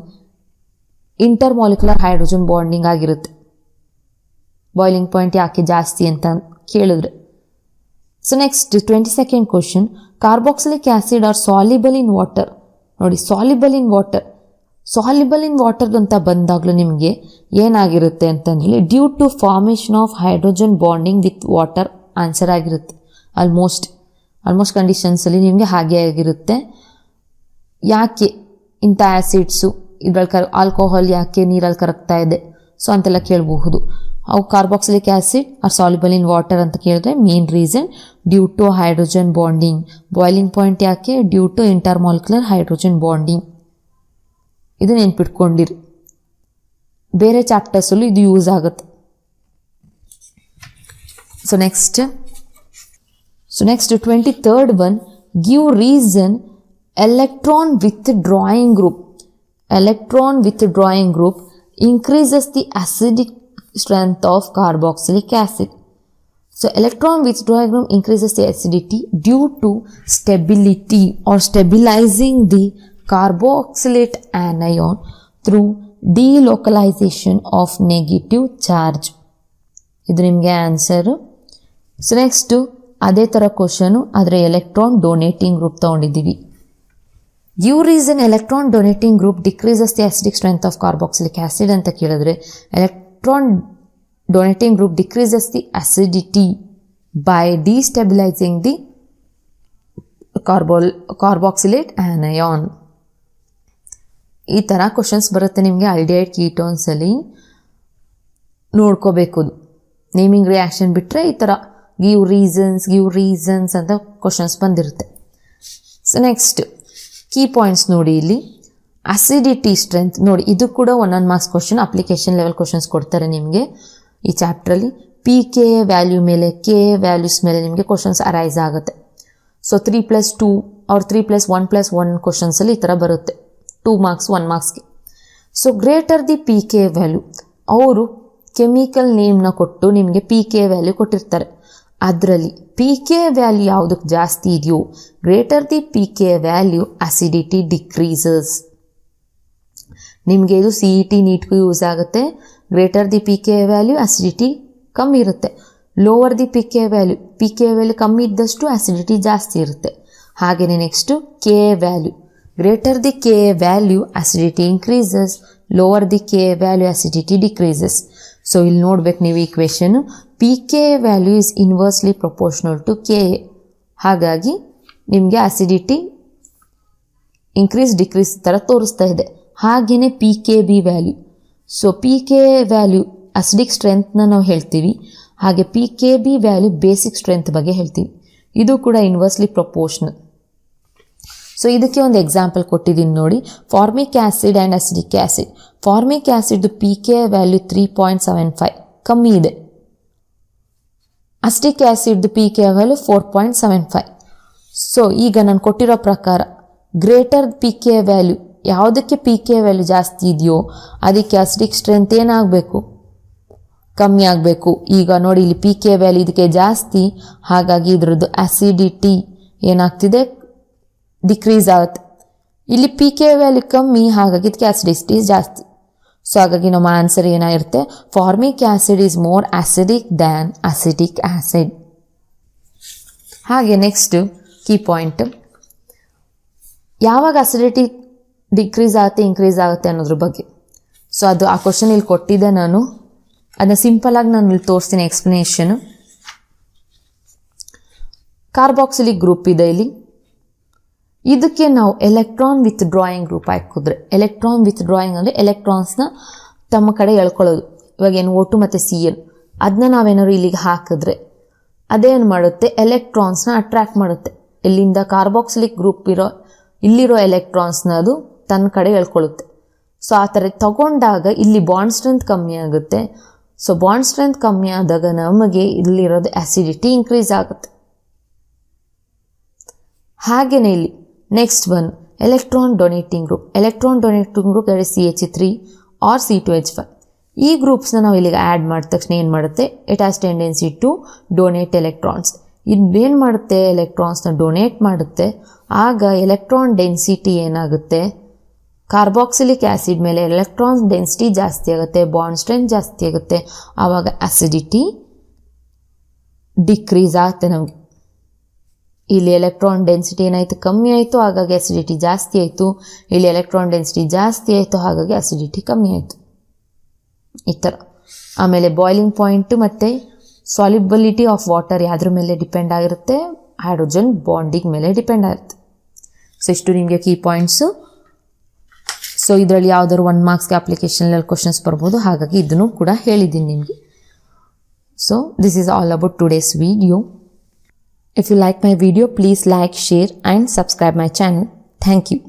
ಇಂಟರ್ಮಾಲಿಕ್ಯುಲರ್ ಹೈಡ್ರೋಜನ್ ಬಾಂಡಿಂಗ್ ಆಗಿರುತ್ತೆ. ಬಾಯ್ಲಿಂಗ್ ಪಾಯಿಂಟ್ ಯಾಕೆ ಜಾಸ್ತಿ ಅಂತ ಕೇಳಿದ್ರೆ. So next 22nd question, carboxylic acid are soluble in water. ನೋಡಿ, soluble in water ಅಂತ ಬಂದಾಗಲೂ ನಿಮಗೆ ಏನಾಗಿರುತ್ತೆ ಅಂತಂದರೆ, due to formation of hydrogen bonding with water answer ಆಗಿರುತ್ತೆ. ಆಲ್ಮೋಸ್ಟ್ ಕಂಡೀಷನ್ಸಲ್ಲಿ ನಿಮಗೆ ಹಾಗೆ ಆಗಿರುತ್ತೆ. ಯಾಕೆ ಇಂಥ ಆ್ಯಸಿಡ್ಸು ಇದ್ರಲ್ಲಿ ಆಲ್ಕೋಹಾಲ್ ಯಾಕೆ ನೀರಲ್ಲಿ ಕರಗ್ತಾ ಇದೆ, ಸೊ ಅಂತೆಲ್ಲ ಕೇಳಬಹುದು. ಅವು carboxylic acid are soluble in water ಅಂತ ಕೇಳಿದ್ರೆ main reason due to hydrogen bonding. Boiling point ಯಾಕೆ, due to intermolecular hydrogen bonding. ಇದು ನೆನ್ಪಿಟ್ಕೊಂಡಿರಿ, ಬೇರೆ ಚಾಪ್ಟರ್ಸಲ್ಲೂ ಇದು ಯೂಸ್ ಆಗುತ್ತೆ. So next 23rd one, give reason electron withdrawing group increases the acidic strength of carboxylic acid. So electron withdrawing group increases the acidity due to stability or stabilizing the carboxylate anion through delocalization of negative charge. ಇದು ನಿಮಗೆ answer. So next ಅದೇ ಥರ question, ಆದರೆ electron donating group ತೊಗೊಂಡಿದ್ದೀವಿ. Give reason electron donating group decreases the acidic strength of carboxylic acid ಅಂತ ಕೇಳಿದ್ರೆ, electron donating group decreases the acidity by destabilising the carboxylate anion. ಈ ಥರ ಕ್ವಶನ್ಸ್ ಬರುತ್ತೆ ನಿಮಗೆ ಆಲ್ಡಿಹೈಡ್ ಕೀಟೋನ್ಸಲ್ಲಿ, ನೋಡ್ಕೋಬೇಕು. ನೇಮಿಂಗ್ ರಿಯಾಕ್ಷನ್ ಬಿಟ್ಟರೆ ಈ ಥರ ಗಿವ್ ರೀಸನ್ಸ್ ಅಂತ ಕ್ವಶನ್ಸ್ ಬಂದಿರುತ್ತೆ. ಸೊ ನೆಕ್ಸ್ಟ್ ಕೀ ಪಾಯಿಂಟ್ಸ್ ನೋಡಿ, ಇಲ್ಲಿ ಅಸಿಡಿಟಿ ಸ್ಟ್ರೆಂತ್ ನೋಡಿ, ಇದು ಕೂಡ 1 marks question, application level questions ಕೊಡ್ತಾರೆ ನಿಮಗೆ ಈ ಚಾಪ್ಟ್ರಲ್ಲಿ. ಪಿ ಕೆ ವ್ಯಾಲ್ಯೂ ಮೇಲೆ, ಕೆ ವ್ಯಾಲ್ಯೂಸ್ ಮೇಲೆ ನಿಮಗೆ ಕ್ವಶನ್ಸ್ ಅರೈಸ್ ಆಗುತ್ತೆ. ಸೊ 3+2 or 3+1+1 ಕ್ವಶನ್ಸಲ್ಲಿ ಈ ಥರ ಬರುತ್ತೆ, 2 ಮಾರ್ಕ್ಸ್ 1 ಮಾರ್ಕ್ಸ್ಗೆ. So greater the P K value, ಅವರು ಕೆಮಿಕಲ್ ನೇಮ್ನ ಕೊಟ್ಟು ನಿಮಗೆ ಪಿ ಕೆ ವ್ಯಾಲ್ಯೂ ಕೊಟ್ಟಿರ್ತಾರೆ. ಅದರಲ್ಲಿ ಪಿ ಕೆ ವ್ಯಾಲ್ಯೂ ಯಾವುದಕ್ಕೆ ಜಾಸ್ತಿ ಇದೆಯೋ, greater the P K value acidity decreases. ನಿಮಗೆ ಇದು ಸಿ ಇ ಟಿ ನೀಟ್ಗೂ ಯೂಸ್ ಆಗುತ್ತೆ. Greater the P K value acidity ಕಮ್ಮಿ ಇರುತ್ತೆ. Lower the P K value ಕಮ್ಮಿ ಇದ್ದಷ್ಟು ಅಸಿಡಿಟಿ ಜಾಸ್ತಿ ಇರುತ್ತೆ. ಹಾಗೆಯೇ next K value, greater the K value acidity increases, lower the K value acidity decreases. So ಇಲ್ಲಿ ನೋಡ್ಬೇಕು ನೀವು equation, P K value is inversely proportional to K A. ಹಾಗಾಗಿ ನಿಮಗೆ ಅಸಿಡಿಟಿ ಡಿಕ್ರೀಸ್ ಥರ ತೋರಿಸ್ತಾ ಇದೆ. ಹಾಗೆಯೇ p K b value, so p K value acidic ಸ್ಟ್ರೆಂತ್ನ ನಾವು ಹೇಳ್ತೀವಿ, ಹಾಗೆ p K b value basic strength ಬಗ್ಗೆ ಹೇಳ್ತೀವಿ. ಇದು ಕೂಡ ಇನ್ವರ್ಸ್ಲಿ ಪ್ರಪೋರ್ಷನಲ್. ಸೊ ಇದಕ್ಕೆ ಒಂದು ಎಕ್ಸಾಂಪಲ್ ಕೊಟ್ಟಿದ್ದೀನಿ ನೋಡಿ, formic acid and acidic acid. Formic acid P K value 3.75 ಕಮ್ಮಿ ಇದೆ. Acidic acid P K value 4.75. So ಈಗ ನಾನು ಕೊಟ್ಟಿರೋ ಪ್ರಕಾರ ಗ್ರೇಟರ್ ಪಿ ಕೆ ವ್ಯಾಲ್ಯೂ, ಯಾವುದಕ್ಕೆ ಪಿ ಕೆ ವ್ಯಾಲ್ಯೂ ಜಾಸ್ತಿ ಇದೆಯೋ ಅದಕ್ಕೆ ಅಸಿಡಿಕ್ ಸ್ಟ್ರೆಂತ್ ಏನಾಗಬೇಕು, ಕಮ್ಮಿ ಆಗಬೇಕು. ಈಗ ನೋಡಿ ಇಲ್ಲಿ ಪಿ ಕೆ ವ್ಯಾಲ್ಯೂ ಇದಕ್ಕೆ ಜಾಸ್ತಿ, ಹಾಗಾಗಿ ಇದರದ್ದು ಅಸಿಡಿಟಿ ಏನಾಗ್ತಿದೆ, ಡಿಕ್ರೀಸ್ ಆಗುತ್ತೆ. ಇಲ್ಲಿ ಪಿ ಕೆ ವ್ಯಾಲ್ಯೂ ಕಮ್ಮಿ, ಹಾಗಾಗಿ ಇದಕ್ಕೆ ಅಸಿಡಿಟಿ ಜಾಸ್ತಿ. ಸೊ ಹಾಗಾಗಿ ನಮ್ಮ ಆನ್ಸರ್ ಏನಾಗಿರುತ್ತೆ, formic acid is more acidic than acidic acid. ಹಾಗೆ ನೆಕ್ಸ್ಟ್ ಕೀ ಪಾಯಿಂಟ್, ಯಾವಾಗ ಅಸಿಡಿಟಿ ಡಿಕ್ರೀಸ್ ಆಗುತ್ತೆ ಇನ್ಕ್ರೀಸ್ ಆಗುತ್ತೆ ಅನ್ನೋದ್ರ ಬಗ್ಗೆ. ಸೊ ಅದು ಆ ಕ್ವಶನ್ ಇಲ್ಲಿ ಕೊಟ್ಟಿದ್ದೆ, ನಾನು ಅದನ್ನ ಸಿಂಪಲಾಗಿ ನಾನು ಇಲ್ಲಿ ತೋರಿಸ್ತೀನಿ ಎಕ್ಸ್ಪ್ಲನೇಷನು. ಕಾರ್ಬಾಕ್ಸಿಲಿಕ್ ಗ್ರೂಪ್ ಇದೆ ಇಲ್ಲಿ, ಇದಕ್ಕೆ ನಾವು ಎಲೆಕ್ಟ್ರಾನ್ ವಿತ್ ಡ್ರಾಯಿಂಗ್ ಗ್ರೂಪ್ ಹಾಕಿದ್ರೆ, ಎಲೆಕ್ಟ್ರಾನ್ ವಿತ್ ಡ್ರಾಯಿಂಗ್ ಅಂದರೆ ಎಲೆಕ್ಟ್ರಾನ್ಸ್ನ ತಮ್ಮ ಕಡೆ ಎಳ್ಕೊಳ್ಳೋದು. ಇವಾಗ ಏನು O2 ಮತ್ತು CN, ಅದನ್ನ ನಾವೇನಾದ್ರು ಇಲ್ಲಿಗೆ ಹಾಕಿದ್ರೆ ಅದೇನು ಮಾಡುತ್ತೆ, ಎಲೆಕ್ಟ್ರಾನ್ಸ್ನ ಅಟ್ರ್ಯಾಕ್ಟ್ ಮಾಡುತ್ತೆ. ಇಲ್ಲಿಂದ ಕಾರ್ಬಾಕ್ಸಿಲಿಕ್ ಗ್ರೂಪ್ ಇಲ್ಲಿರೋ ಎಲೆಕ್ಟ್ರಾನ್ಸ್ನ ಅದು ತನ್ನ ಕಡೆ ಎಳ್ಕೊಳ್ಳುತ್ತೆ. ಸೊ ಆ ಥರ ತಗೊಂಡಾಗ ಇಲ್ಲಿ ಬಾಂಡ್ ಸ್ಟ್ರೆಂತ್ ಕಮ್ಮಿ ಆಗುತ್ತೆ. ಸೊ ಬಾಂಡ್ ಸ್ಟ್ರೆಂತ್ ಕಮ್ಮಿ ಆದಾಗ ನಮಗೆ ಇಲ್ಲಿರೋದು ಆಸಿಡಿಟಿ ಇನ್ಕ್ರೀಸ್ ಆಗುತ್ತೆ. ಹಾಗೆಯೇ ಇಲ್ಲಿ next one electron donating group. Electron donating group that is CH3 or C2H5. ಈ ಗ್ರೂಪ್ಸ್ನ ನಾವು ಇಲ್ಲಿಗೆ ಆ್ಯಡ್ ಮಾಡಿದ ತಕ್ಷಣ ಏನು ಮಾಡುತ್ತೆ, it has tendency to donate electrons. ಇದೇನು ಮಾಡುತ್ತೆ, ಎಲೆಕ್ಟ್ರಾನ್ಸ್ನ ಡೊನೇಟ್ ಮಾಡುತ್ತೆ. ಆಗ ಎಲೆಕ್ಟ್ರಾನ್ ಡೆನ್ಸಿಟಿ ಏನಾಗುತ್ತೆ, ಕಾರ್ಬಾಕ್ಸಿಲಿಕ್ ಆ್ಯಸಿಡ್ ಮೇಲೆ ಎಲೆಕ್ಟ್ರಾನ್ ಡೆನ್ಸಿಟಿ ಜಾಸ್ತಿ ಆಗುತ್ತೆ, ಬಾಂಡ್ ಸ್ಟ್ರೆಂತ್ ಜಾಸ್ತಿ ಆಗುತ್ತೆ. ಆವಾಗ ಅಸಿಡಿಟಿ ಡಿಕ್ರೀಸ್ ಆಗುತ್ತೆ ನಮಗೆ. ಇಲ್ಲಿ ಎಲೆಕ್ಟ್ರಾನ್ ಡೆನ್ಸಿಟಿ ಏನಾಯಿತು, ಕಮ್ಮಿ ಆಯಿತು, ಹಾಗಾಗಿ ಅಸಿಡಿಟಿ ಜಾಸ್ತಿ ಆಯಿತು. ಇಲ್ಲಿ ಎಲೆಕ್ಟ್ರಾನ್ ಡೆನ್ಸಿಟಿ ಜಾಸ್ತಿ ಆಯಿತು, ಹಾಗಾಗಿ ಅಸಿಡಿಟಿ ಕಮ್ಮಿ ಆಯಿತು. ಈ ಥರ. ಆಮೇಲೆ ಬಾಯ್ಲಿಂಗ್ ಪಾಯಿಂಟು ಮತ್ತು ಸಾಲ್ಯುಬಿಲಿಟಿ ಆಫ್ ವಾಟರ್ ಯಾವುದ್ರ ಮೇಲೆ ಡಿಪೆಂಡ್ ಆಗಿರುತ್ತೆ, ಹೈಡ್ರೋಜನ್ ಬಾಂಡಿಂಗ್ ಮೇಲೆ ಡಿಪೆಂಡ್ ಆಗಿರುತ್ತೆ. ಸೊ ಇಷ್ಟು ನಿಮಗೆ ಕೀ ಪಾಯಿಂಟ್ಸು. ಸೊ ಇದರಲ್ಲಿ ಯಾವುದಾದ್ರು 1 ಮಾರ್ಕ್ಸ್ಗೆ ಅಪ್ಲಿಕೇಶನಲ್ಲಿ ಕ್ವಶನ್ಸ್ ಬರ್ಬೋದು, ಹಾಗಾಗಿ ಇದನ್ನು ಕೂಡ ಹೇಳಿದ್ದೀನಿ ನಿಮಗೆ. So this is all about today's video. If you like my video, please like, share and subscribe my channel. Thank you.